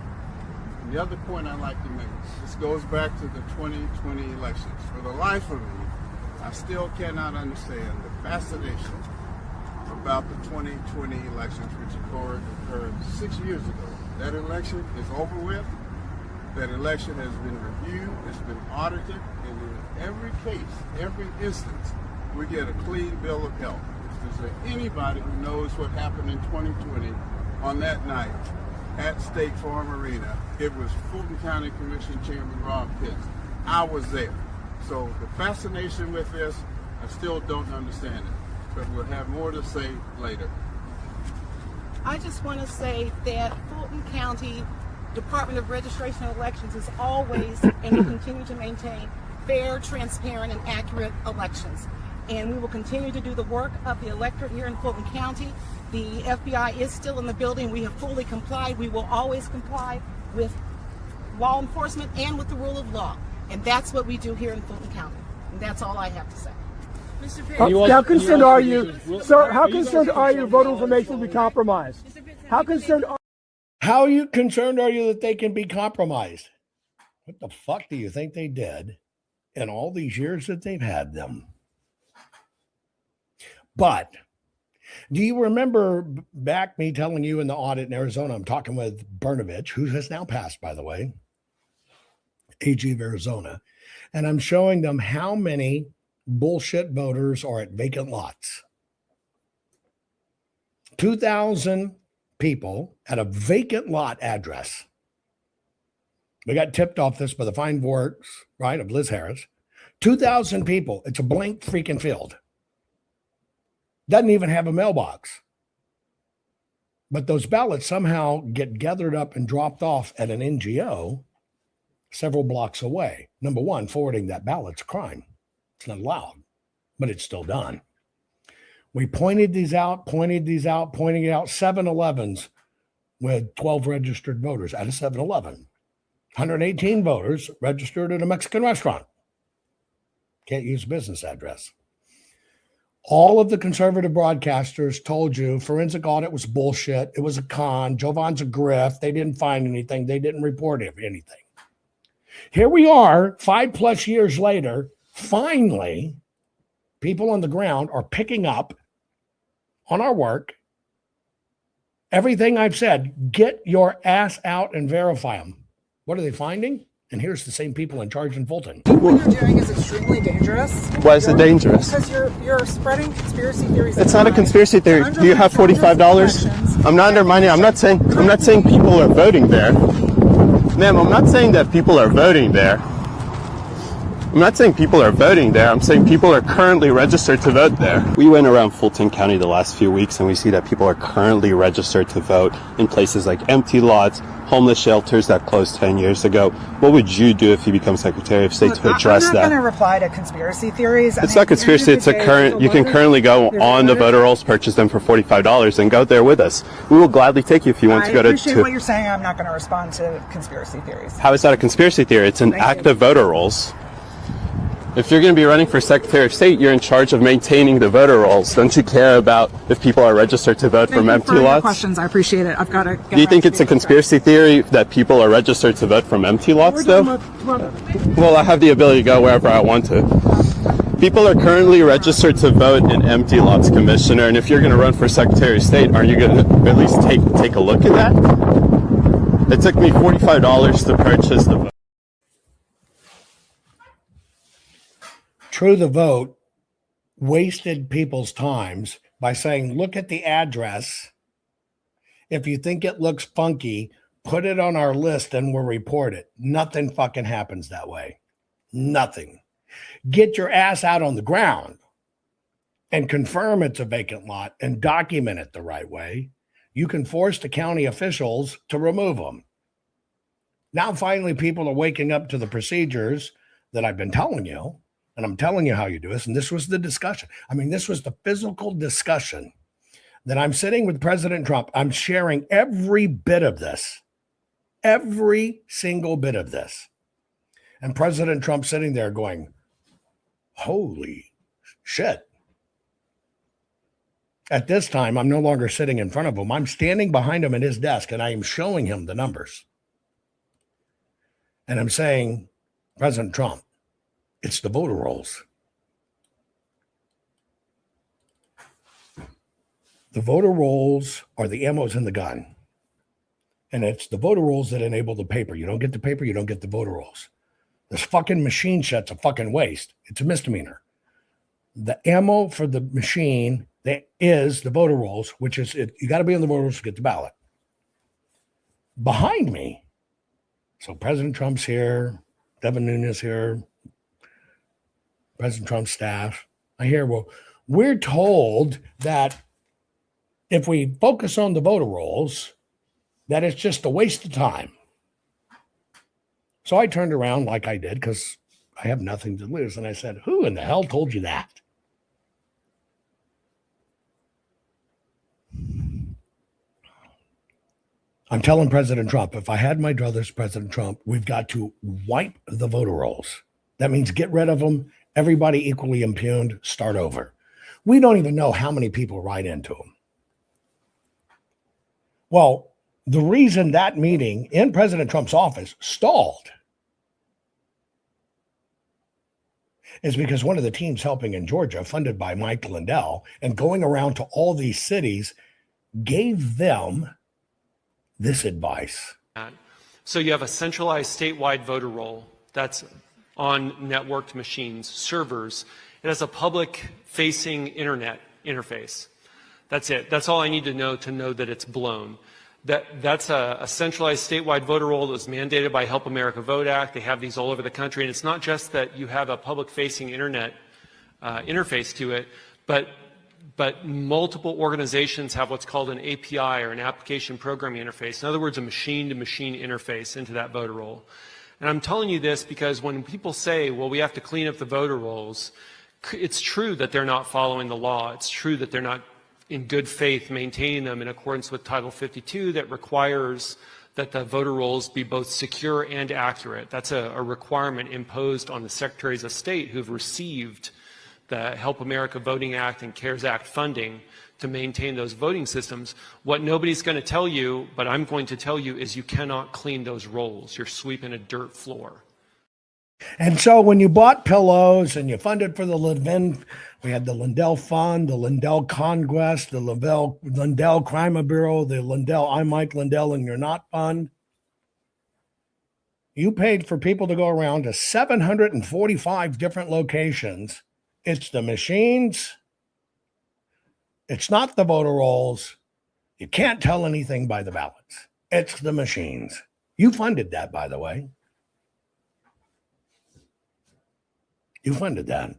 And the other point I'd like to make, this goes back to the 2020 elections. For the life of me, I still cannot understand the fascination about the 2020 elections, which occurred 6 years ago. That election is over with. That election has been reviewed, it's been audited, and in every case, every instance, we get a clean bill of health. If there's anybody who knows what happened in 2020 on that night at State Farm Arena, it was Fulton County Commission Chairman Rob Pitts. I was there. So the fascination with this, I still don't understand it. But we'll have more to say later. I just want to say that Fulton County Department of Registration and Elections is always and will continue to maintain fair, transparent, and accurate elections. And we will continue to do the work of the electorate here in Fulton County. The FBI is still in the building. We have fully complied. We will always comply with law enforcement and with the rule of law. And that's what we do here in Fulton County. And that's all I have to say. How concerned are you, sir? How concerned are you voter information will be compromised? How concerned are you that they can be compromised? What the fuck do you think they did in all these years that they've had them? But do you remember back me telling you in the audit in Arizona, I'm talking with Brnovich, who has now passed, by the way, AG of Arizona, and I'm showing them how many bullshit voters are at vacant lots. 2,000 people at a vacant lot address. We got tipped off this by the fine works, right, of Liz Harris. 2,000 people. It's a blank freaking field. Doesn't even have a mailbox. But those ballots somehow get gathered up and dropped off at an NGO several blocks away. Number one, forwarding that ballot's a crime. It's not allowed, but it's still done. We pointed these out, pointing out 7-Elevens with 12 registered voters at a 7-Eleven. 118 voters registered at a Mexican restaurant. Can't use a business address. All of the conservative broadcasters told you forensic audit was bullshit. It was a con. Jovan's a grift. They didn't find anything. They didn't report anything. Here we are, 5+ years later. Finally, people on the ground are picking up on our work. Everything I've said, get your ass out and verify them. What are they finding? And here's the same people in charge in Fulton. What you're doing is extremely dangerous. Why is it dangerous? Because you're spreading conspiracy theories. It's not a conspiracy theory. Do you have $45? I'm not undermining. I'm not saying people are voting there. Ma'am, I'm not saying that people are voting there. I'm not saying people are voting there. I'm saying people are currently registered to vote there. We went around Fulton County the last few weeks and we see that people are currently registered to vote in places like empty lots, homeless shelters that closed 10 years ago. What would you do if you become Secretary of State to address that? I'm not going to reply to conspiracy theories. It's not conspiracy. It's a current. You can currently go on the voter rolls, purchase them for $45, and go there with us. We will gladly take you if you want to go to. I appreciate what you're saying. I'm not going to respond to conspiracy theories. How is that a conspiracy theory? It's an active voter rolls. If you're going to be running for Secretary of State, you're in charge of maintaining the voter rolls. Don't you care about if people are registered to vote from empty lots? Questions. I appreciate it. I've got to. Do you think it's a conspiracy theory that people are registered to vote from empty lots, though? Well, I have the ability to go wherever I want to. People are currently registered to vote in empty lots, Commissioner. And if you're going to run for Secretary of State, aren't you going to at least take a look at that? It took me $45 to purchase the vote. True the Vote wasted people's times by saying, look at the address. If you think it looks funky, put it on our list and we'll report it. Nothing fucking happens that way. Nothing. Get your ass out on the ground and confirm it's a vacant lot and document it the right way. You can force the county officials to remove them. Now, finally, people are waking up to the procedures that I've been telling you. And I'm telling you how you do this. And this was the discussion. I mean, this was the physical discussion that I'm sitting with President Trump. I'm sharing every bit of this, every single bit of this. And President Trump sitting there going, holy shit. At this time, I'm no longer sitting in front of him. I'm standing behind him at his desk and I am showing him the numbers. And I'm saying, President Trump, it's the voter rolls. The voter rolls are the ammos in the gun. And it's the voter rolls that enable the paper. You don't get the paper, you don't get the voter rolls. This fucking machine shot's a fucking waste. It's a misdemeanor. The ammo for the machine that is the voter rolls, which is, you got to be on the voter rolls to get the ballot. Behind me, so President Trump's here, Devin Nunes here, President Trump's staff. I hear, well, we're told that if we focus on the voter rolls, that it's just a waste of time. So I turned around like I did because I have nothing to lose. And I said, who in the hell told you that? I'm telling President Trump, if I had my druthers, President Trump, we've got to wipe the voter rolls. That means get rid of them. Everybody equally impugned, start over. We don't even know how many people write into them. Well, the reason that meeting in President Trump's office stalled is because one of the teams helping in Georgia, funded by Mike Lindell, and going around to all these cities, gave them this advice. So you have a centralized statewide voter roll that's on networked machines, servers. It has a public-facing internet interface. That's it. That's all I need to know that it's blown. That's a centralized statewide voter roll that was mandated by Help America Vote Act. They have these all over the country. And it's not just that you have a public-facing internet interface to it, but multiple organizations have what's called an API, or an application programming interface. In other words, a machine-to-machine interface into that voter roll. And I'm telling you this because when people say, well, we have to clean up the voter rolls, it's true that they're not following the law. It's true that they're not in good faith maintaining them in accordance with Title 52 that requires that the voter rolls be both secure and accurate. That's a requirement imposed on the Secretaries of State who've received the Help America Voting Act and CARES Act funding to maintain those voting systems. What nobody's going to tell you, but I'm going to tell you, is you cannot clean those rolls. You're sweeping a dirt floor. And so when you bought pillows and you funded for the Lindell, we had the Lindell Fund, the Lindell Congress, the Lindell Crime Bureau, the Lindell I'm Mike Lindell and You're Not Fund. You paid for people to go around to 745 different locations. It's the machines. It's not the voter rolls. You can't tell anything by the ballots. It's the machines. You funded that, by the way. You funded that.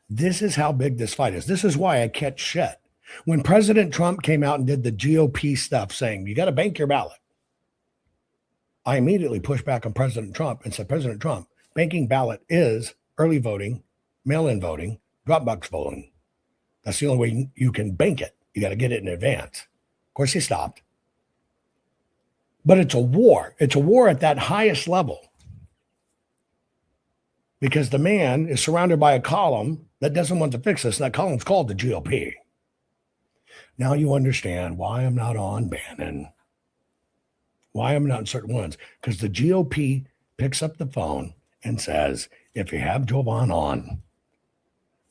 This is how big this fight is. This is why I catch shit. When President Trump came out and did the GOP stuff saying, you got to bank your ballot, I immediately pushed back on President Trump and said, President Trump, banking ballot is early voting, mail-in voting, drop box voting. That's the only way you can bank it. You got to get it in advance. Of course, he stopped. But it's a war. It's a war at that highest level. Because the man is surrounded by a column that doesn't want to fix this. And that column's called the GOP. Now you understand why I'm not on Bannon. Why I'm not in certain ones. Because the GOP picks up the phone and says, if you have Jovan on,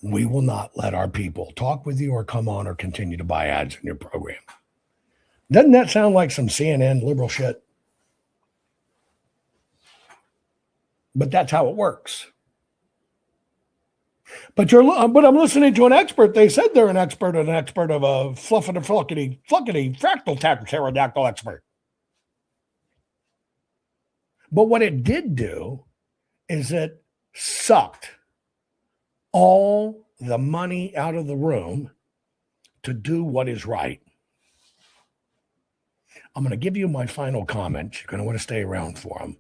we will not let our people talk with you or come on or continue to buy ads in your program. Doesn't that sound like some CNN liberal shit? But that's how it works. But I'm listening to an expert. They said they're an expert of a fluffity fractal pterodactyl expert. But what it did do is it sucked all the money out of the room to do what is right. I'm going to give you my final comment. You're going to want to stay around for them.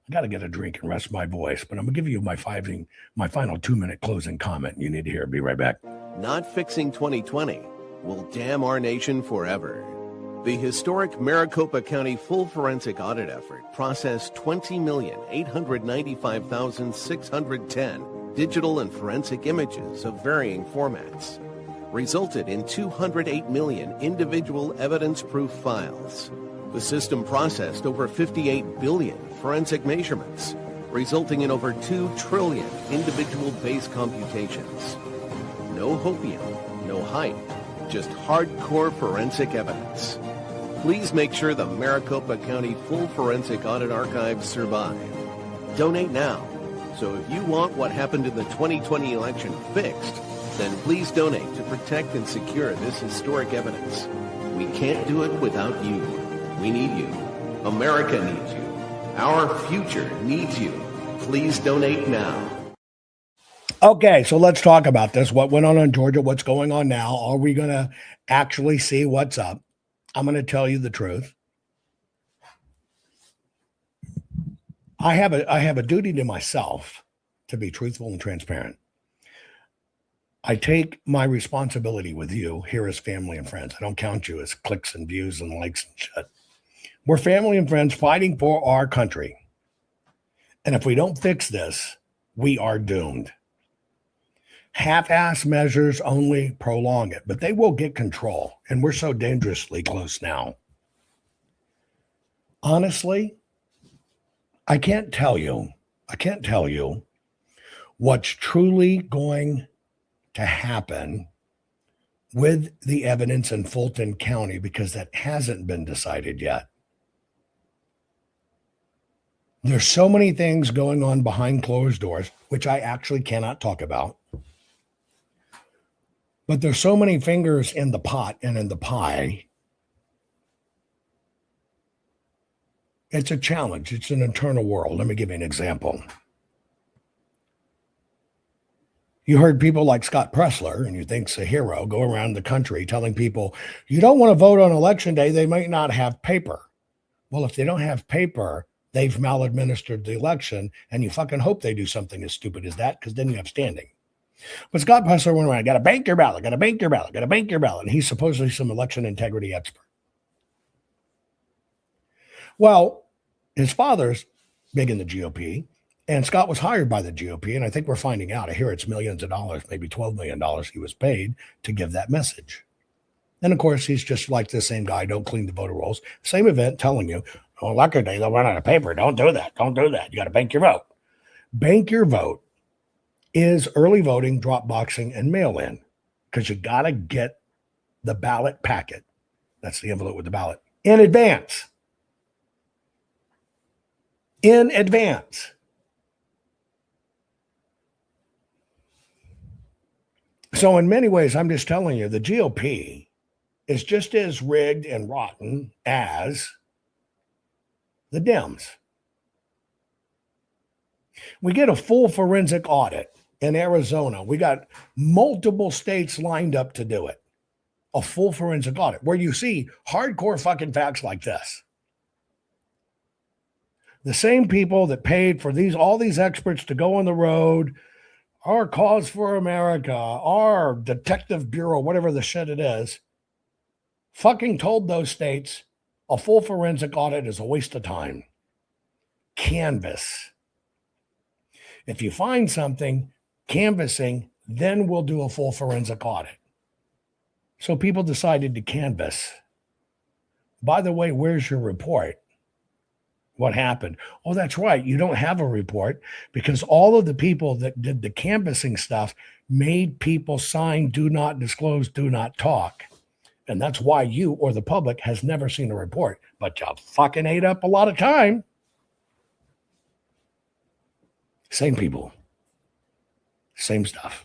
I got to get a drink and rest my voice, but I'm going to give you my final 2-minute closing comment. You need to hear it. Be right back. Not fixing 2020 will damn our nation forever. The historic Maricopa County full forensic audit effort processed 20,895,610 digital and forensic images of varying formats, resulted in 208 million individual evidence-proof files. The system processed over 58 billion forensic measurements, resulting in over 2 trillion individual base computations. No hopium, no hype, just hardcore forensic evidence. Please make sure the Maricopa County Full Forensic Audit Archives survive. Donate now. So if you want what happened in the 2020 election fixed, then please donate to protect and secure this historic evidence. We can't do it without you. We need you. America needs you. Our future needs you. Please donate now. Okay, so let's talk about this. What went on in Georgia? What's going on now? Are we going to actually see what's up? I'm going to tell you the truth. I have a duty to myself to be truthful and transparent. I take my responsibility with you here as family and friends. I don't count you as clicks and views and likes and shit. We're family and friends fighting for our country. And if we don't fix this, we are doomed. Half-ass measures only prolong it, but they will get control. And we're so dangerously close now. Honestly, I can't tell you what's truly going to happen with the evidence in Fulton County because that hasn't been decided yet. There's so many things going on behind closed doors, which I actually cannot talk about. But there's so many fingers in the pot and in the pie. It's a challenge. It's an internal world. Let me give you an example. You heard people like Scott Pressler, and you think's a hero, go around the country telling people, you don't want to vote on election day, they might not have paper. Well, if they don't have paper, they've maladministered the election, and you fucking hope they do something as stupid as that, because then you have standing. But Scott Pressler went around, got to bank your ballot, got to bank your ballot, got to bank your ballot, and he's supposedly some election integrity expert. Well, his father's big in the GOP, and Scott was hired by the GOP, and I think we're finding out, I hear it's millions of dollars, maybe $12 million he was paid to give that message. And of course, he's just like the same guy, don't clean the voter rolls. Same event telling you, oh, election day, they'll run out of paper. Don't do that. Don't do that. You got to bank your vote. Bank your vote is early voting, drop boxing, and mail-in, because you got to get the ballot packet. That's the envelope with the ballot in advance. in advance. So in many ways, I'm just telling you, the GOP is just as rigged and rotten as the Dems. We get a full forensic audit in Arizona. We got multiple states lined up to do it. A full forensic audit where you see hardcore fucking facts like this. The same people that paid for all these experts to go on the road, our Cause for America, our Detective Bureau, whatever the shit it is, fucking told those states a full forensic audit is a waste of time. Canvass. If you find something, canvassing, then we'll do a full forensic audit. So people decided to canvass. By the way, where's your report? What happened? Oh, that's right. You don't have a report because all of the people that did the canvassing stuff made people sign do not disclose, do not talk. And that's why you or the public has never seen a report. But you fucking ate up a lot of time. Same people. Same stuff.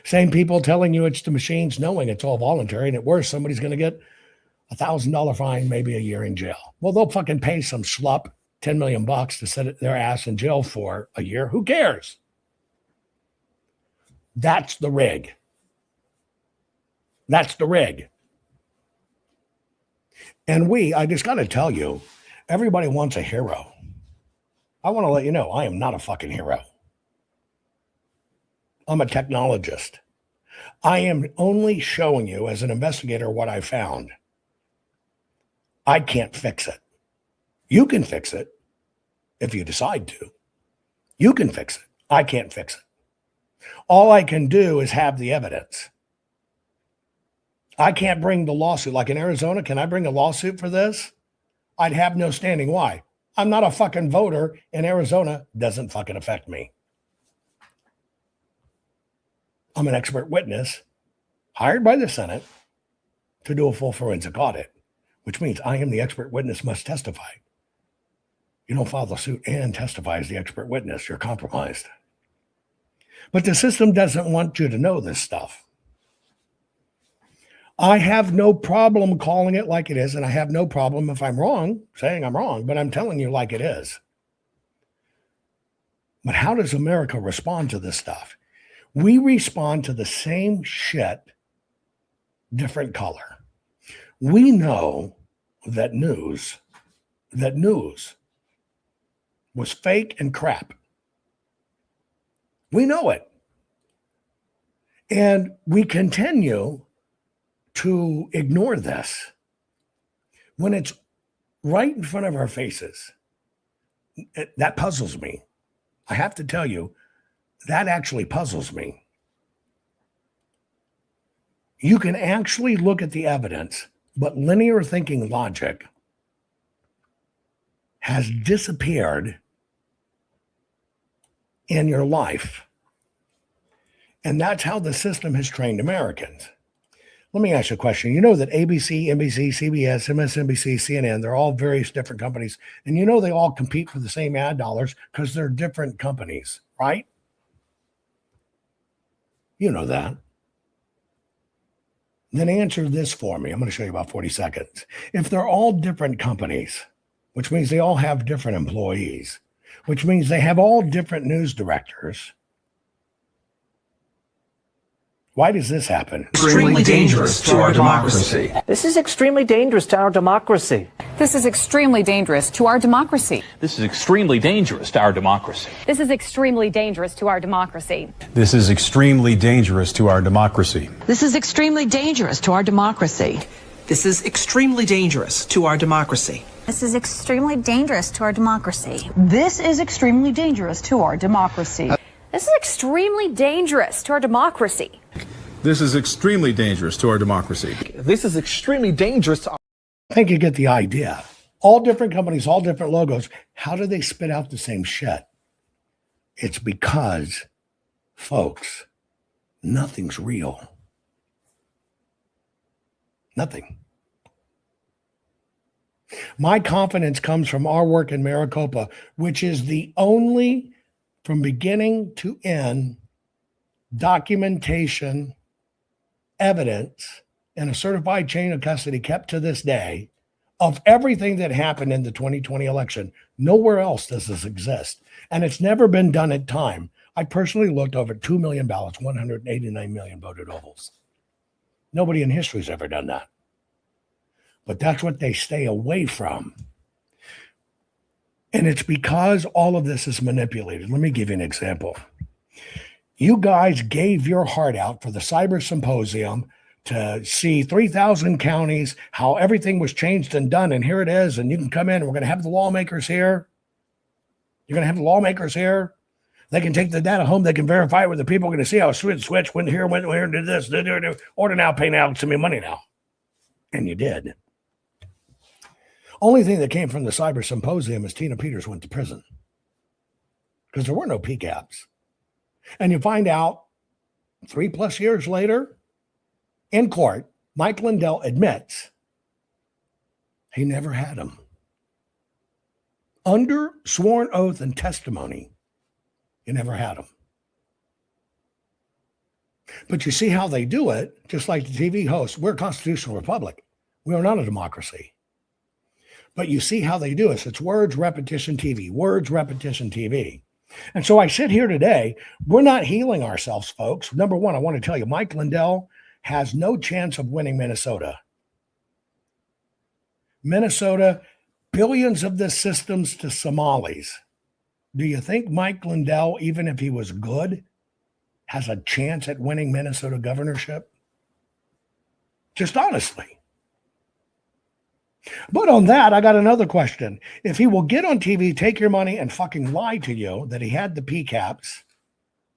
Same people telling you it's the machines, knowing it's all voluntary, and at worst, somebody's going to get $1,000 fine, maybe a year in jail. Well, they'll fucking pay some schlup $10 million to sit their ass in jail for a year. Who cares? That's the rig. That's the rig. And I just got to tell you, everybody wants a hero. I want to let you know, I am not a fucking hero. I'm a technologist. I am only showing you as an investigator what I found. I can't fix it. You can fix it if you decide to. You can fix it. I can't fix it. All I can do is have the evidence. I can't bring the lawsuit. Like in Arizona, can I bring a lawsuit for this? I'd have no standing. Why? I'm not a fucking voter in Arizona. Doesn't fucking affect me. I'm an expert witness hired by the Senate to do a full forensic audit, which means I am the expert witness, must testify. You don't file the suit and testify as the expert witness, you're compromised. But the system doesn't want you to know this stuff. I have no problem calling it like it is, and I have no problem if I'm wrong, saying I'm wrong, but I'm telling you like it is. But how does America respond to this stuff? We respond to the same shit, different color. We know that news was fake and crap. We know it. And we continue to ignore this when it's right in front of our faces. That puzzles me. I have to tell you, that actually puzzles me. You can actually look at the evidence, but linear thinking logic has disappeared in your life. And that's how the system has trained Americans. Let me ask you a question. You know that ABC, NBC, CBS, MSNBC, CNN, they're all various different companies. And you know they all compete for the same ad dollars because they're different companies, right? You know that. Then answer this for me. I'm going to show you about 40 seconds. If they're all different companies, which means they all have different employees, which means they have all different news directors, why does this happen? Extremely dangerous to our democracy. This is extremely dangerous to our democracy. This is extremely dangerous to our democracy. This is extremely dangerous to our democracy. This is extremely dangerous to our democracy. This is extremely dangerous to our democracy. This is extremely dangerous to our democracy. This is extremely dangerous to our democracy. This is extremely dangerous to our democracy. This is extremely dangerous to our democracy. This is extremely dangerous to our democracy. This is extremely dangerous to our democracy. This is extremely dangerous to our... I think you get the idea. All different companies, all different logos. How do they spit out the same shit? It's because, folks, nothing's real. Nothing. My confidence comes from our work in Maricopa, which is the only, from beginning to end, documentation, evidence, and a certified chain of custody kept to this day of everything that happened in the 2020 election. Nowhere else does this exist. And it's never been done at time. I personally looked over 2 million ballots, 189 million voted ovals. Nobody in history has ever done that. But that's what they stay away from. And it's because all of this is manipulated. Let me give you an example. You guys gave your heart out for the cyber symposium to see 3,000 counties, how everything was changed and done. And here it is. And you can come in and we're going to have the lawmakers here. You're going to have the lawmakers here. They can take the data home. They can verify it with the people. We're going to see how a switch went here, did this, order now, pay now, send me money now. And you did. Only thing that came from the cyber symposium is Tina Peters went to prison because there were no PCAPs. And you find out 3+ years later in court, Mike Lindell admits he never had them. Under sworn oath and testimony, he never had them. But you see how they do it, just like the TV hosts. We're a constitutional republic. We are not a democracy. But you see how they do it. It's words, repetition, TV. Words, repetition, TV. And so I sit here today. We're not healing ourselves, folks. Number one, I want to tell you, Mike Lindell has no chance of winning Minnesota. Minnesota, billions of the systems to Somalis. Do you think Mike Lindell, even if he was good, has a chance at winning Minnesota governorship? Just honestly. But on that, I got another question. If he will get on TV, take your money, and fucking lie to you that he had the PCAPs,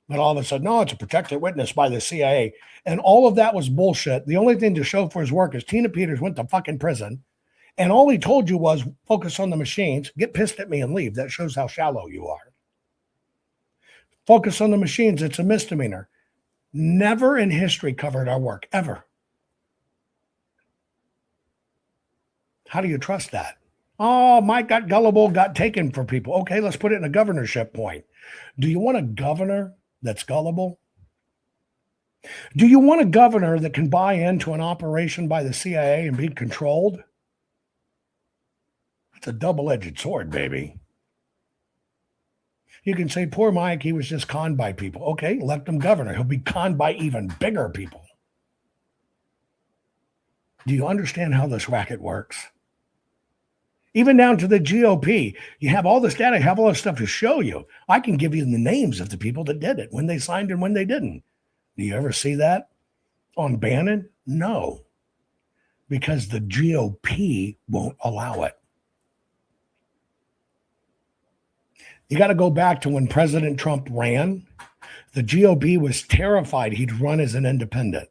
but all of a sudden, no, it's a protected witness by the CIA, and all of that was bullshit. The only thing to show for his work is Tina Peters went to fucking prison, and all he told you was focus on the machines, get pissed at me and leave. That shows how shallow you are. Focus on the machines. It's a misdemeanor. Never in history covered our work, ever. How do you trust that? Oh, Mike got gullible, got taken for people. Okay, let's put it in a governorship point. Do you want a governor that's gullible? Do you want a governor that can buy into an operation by the CIA and be controlled? It's a double-edged sword, baby. You can say, poor Mike, he was just conned by people. Okay, let him governor. He'll be conned by even bigger people. Do you understand how this racket works? Even down to the GOP. You have all this data, you have all this stuff to show you. I can give you the names of the people that did it, when they signed and when they didn't. Do you ever see that on Bannon? No, because the GOP won't allow it. You got to go back to when President Trump ran. The GOP was terrified he'd run as an independent.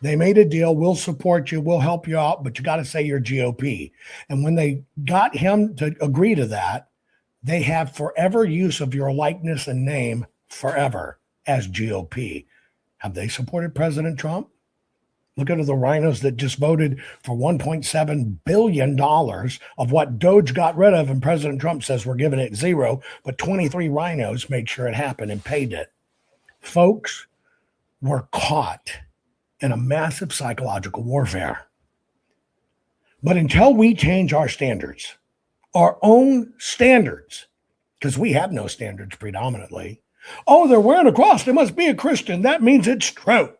They made a deal. We'll support you. We'll help you out, but you got to say you're GOP. And when they got him to agree to that, they have forever use of your likeness and name forever as GOP. Have they supported President Trump? Look at the rhinos that just voted for $1.7 billion of what Doge got rid of. And President Trump says we're giving it zero, but 23 rhinos made sure it happened and paid it. Folks, we're caught in a massive psychological warfare. But until we change our standards, our own standards, because we have no standards predominantly. Oh, they're wearing a cross. They must be a Christian. That means it's true.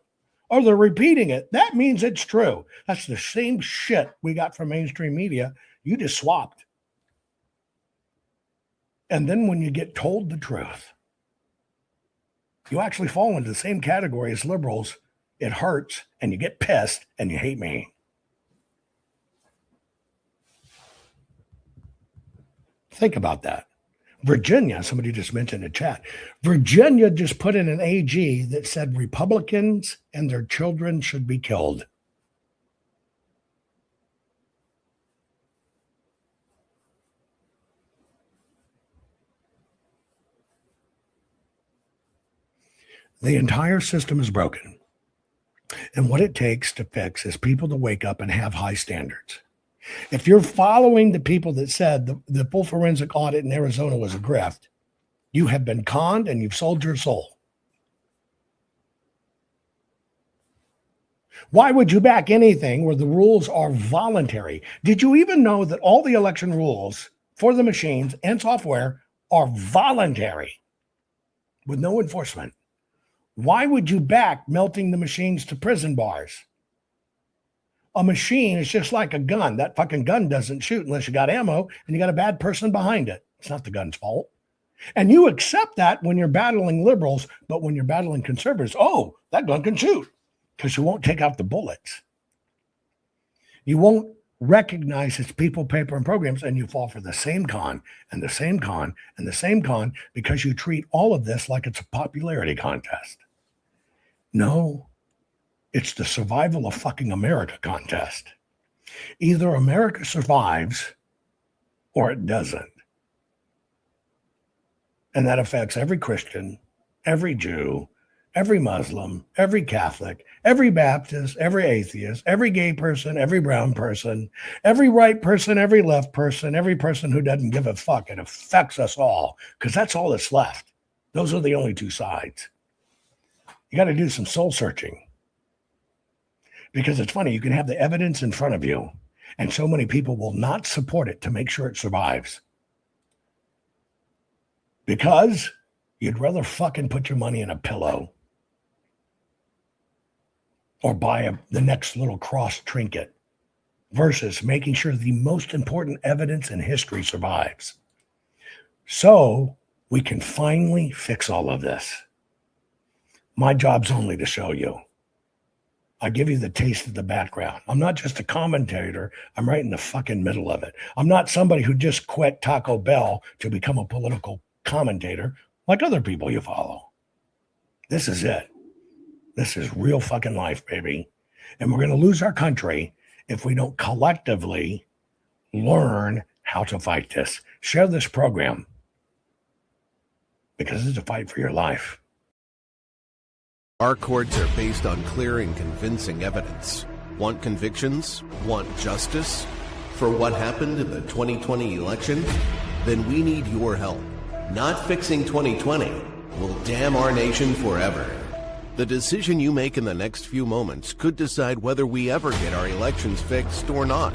Or they're repeating it. That means it's true. That's the same shit we got from mainstream media. You just swapped. And then when you get told the truth, you actually fall into the same category as liberals. It hurts, and you get pissed, and you hate me. Think about that. Virginia, somebody just mentioned in the chat, Virginia just put in an AG that said Republicans and their children should be killed. The entire system is broken. And what it takes to fix is people to wake up and have high standards. If you're following the people that said the full forensic audit in Arizona was a grift, you have been conned and you've sold your soul. Why would you back anything where the rules are voluntary? Did you even know that all the election rules for the machines and software are voluntary with no enforcement? Why would you back melting the machines to prison bars? A machine is just like a gun. That fucking gun doesn't shoot unless you got ammo and you got a bad person behind it. It's not the gun's fault. And you accept that when you're battling liberals, but when you're battling conservatives, oh, that gun can shoot, because you won't take out the bullets. You won't recognize its people, paper, and programs, and you fall for the same con and the same con and the same con because you treat all of this like it's a popularity contest. No, it's the survival of fucking America contest. Either America survives or it doesn't. And that affects every Christian, every Jew, every Muslim, every Catholic, every Baptist, every atheist, every gay person, every brown person, every right person, every left person, every person who doesn't give a fuck. It affects us all because that's all that's left. Those are the only two sides. You got to do some soul searching. Because it's funny, you can have the evidence in front of you, and so many people will not support it to make sure it survives. Because you'd rather fucking put your money in a pillow or buy the next little cross trinket versus making sure the most important evidence in history survives. So we can finally fix all of this. My job's only to show you. I give you the taste of the background. I'm not just a commentator. I'm right in the fucking middle of it. I'm not somebody who just quit Taco Bell to become a political commentator like other people you follow. This is it. This is real fucking life, baby. And we're going to lose our country if we don't collectively learn how to fight this. Share this program because it's a fight for your life. Our courts are based on clear and convincing evidence. Want convictions? Want justice? For what happened in the 2020 election? Then we need your help. Not fixing 2020 will damn our nation forever. The decision you make in the next few moments could decide whether we ever get our elections fixed or not.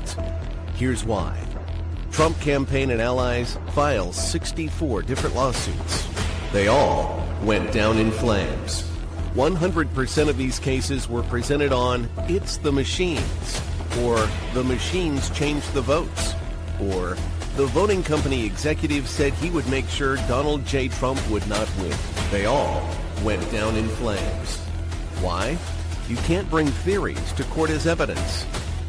Here's why. Trump campaign and allies filed 64 different lawsuits. They all went down in flames. 100% of these cases were presented on "It's the machines," or "The machines changed the votes," or "The voting company executive said he would make sure Donald J. Trump would not win." They all went down in flames. Why? You can't bring theories to court as evidence.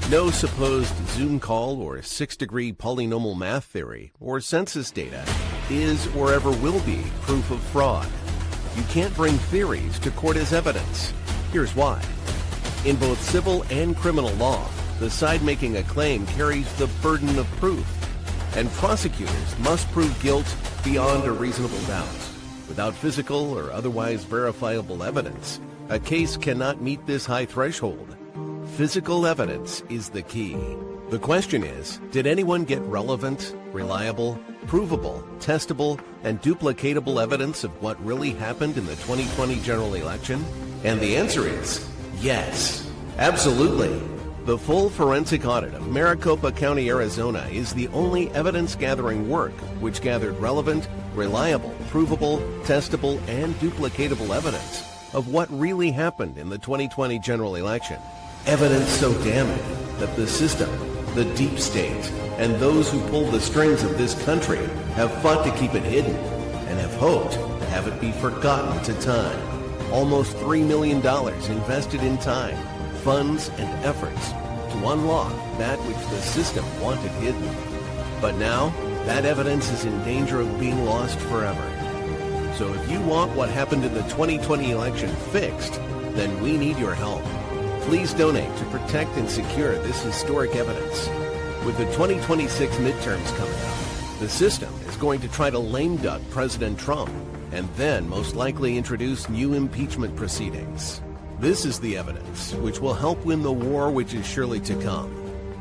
No supposed Zoom call or six-degree polynomial math theory or census data is or ever will be proof of fraud. You can't bring theories to court as evidence. Here's why. In both civil and criminal law, the side making a claim carries the burden of proof, and prosecutors must prove guilt beyond a reasonable doubt. Without physical or otherwise verifiable evidence, a case cannot meet this high threshold. Physical evidence is the key. The question is, did anyone get relevant, reliable, provable, testable, and duplicatable evidence of what really happened in the 2020 general election? And the answer is yes, absolutely. The full forensic audit of Maricopa County, Arizona is the only evidence-gathering work which gathered relevant, reliable, provable, testable, and duplicatable evidence of what really happened in the 2020 general election. Evidence so damning that the system, the deep state, and those who pull the strings of this country have fought to keep it hidden and have hoped to have it be forgotten to time. Almost $3 million invested in time, funds, and efforts to unlock that which the system wanted hidden. But now, that evidence is in danger of being lost forever. So if you want what happened in the 2020 election fixed, then we need your help. Please donate to protect and secure this historic evidence. With the 2026 midterms coming up, the system is going to try to lame duck President Trump and then most likely introduce new impeachment proceedings. This is the evidence which will help win the war which is surely to come.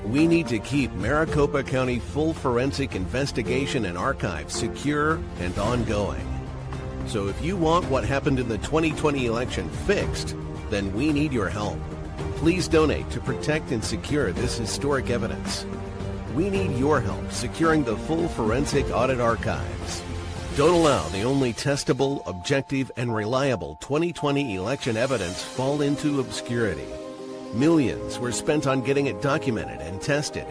We need to keep Maricopa County full forensic investigation and archives secure and ongoing. So if you want what happened in the 2020 election fixed, then we need your help. Please donate to protect and secure this historic evidence. We need your help securing the full forensic audit archives. Don't allow the only testable, objective, and reliable 2020 election evidence fall into obscurity. Millions were spent on getting it documented and tested.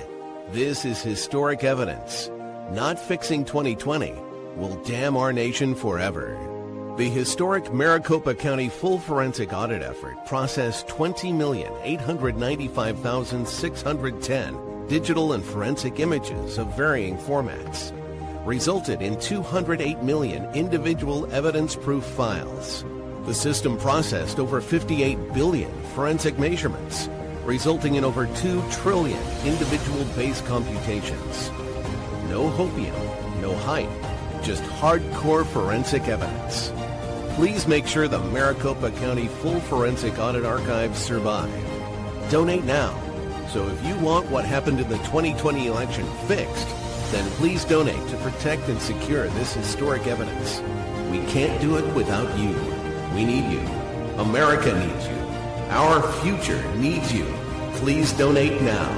This is historic evidence. Not fixing 2020 will damn our nation forever. The historic Maricopa County full forensic audit effort processed 20,895,610 digital and forensic images of varying formats, resulted in 208 million individual evidence-proof files. The system processed over 58 billion forensic measurements, resulting in over 2 trillion individual base computations. No hopium, no hype, just hardcore forensic evidence. Please make sure the Maricopa County full forensic audit archives survive. Donate now. So if you want what happened in the 2020 election fixed, then please donate to protect and secure this historic evidence. We can't do it without you. We need you. America needs you. Our future needs you. Please donate now.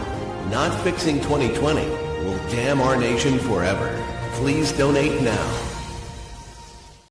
Not fixing 2020 will damn our nation forever. Please donate now.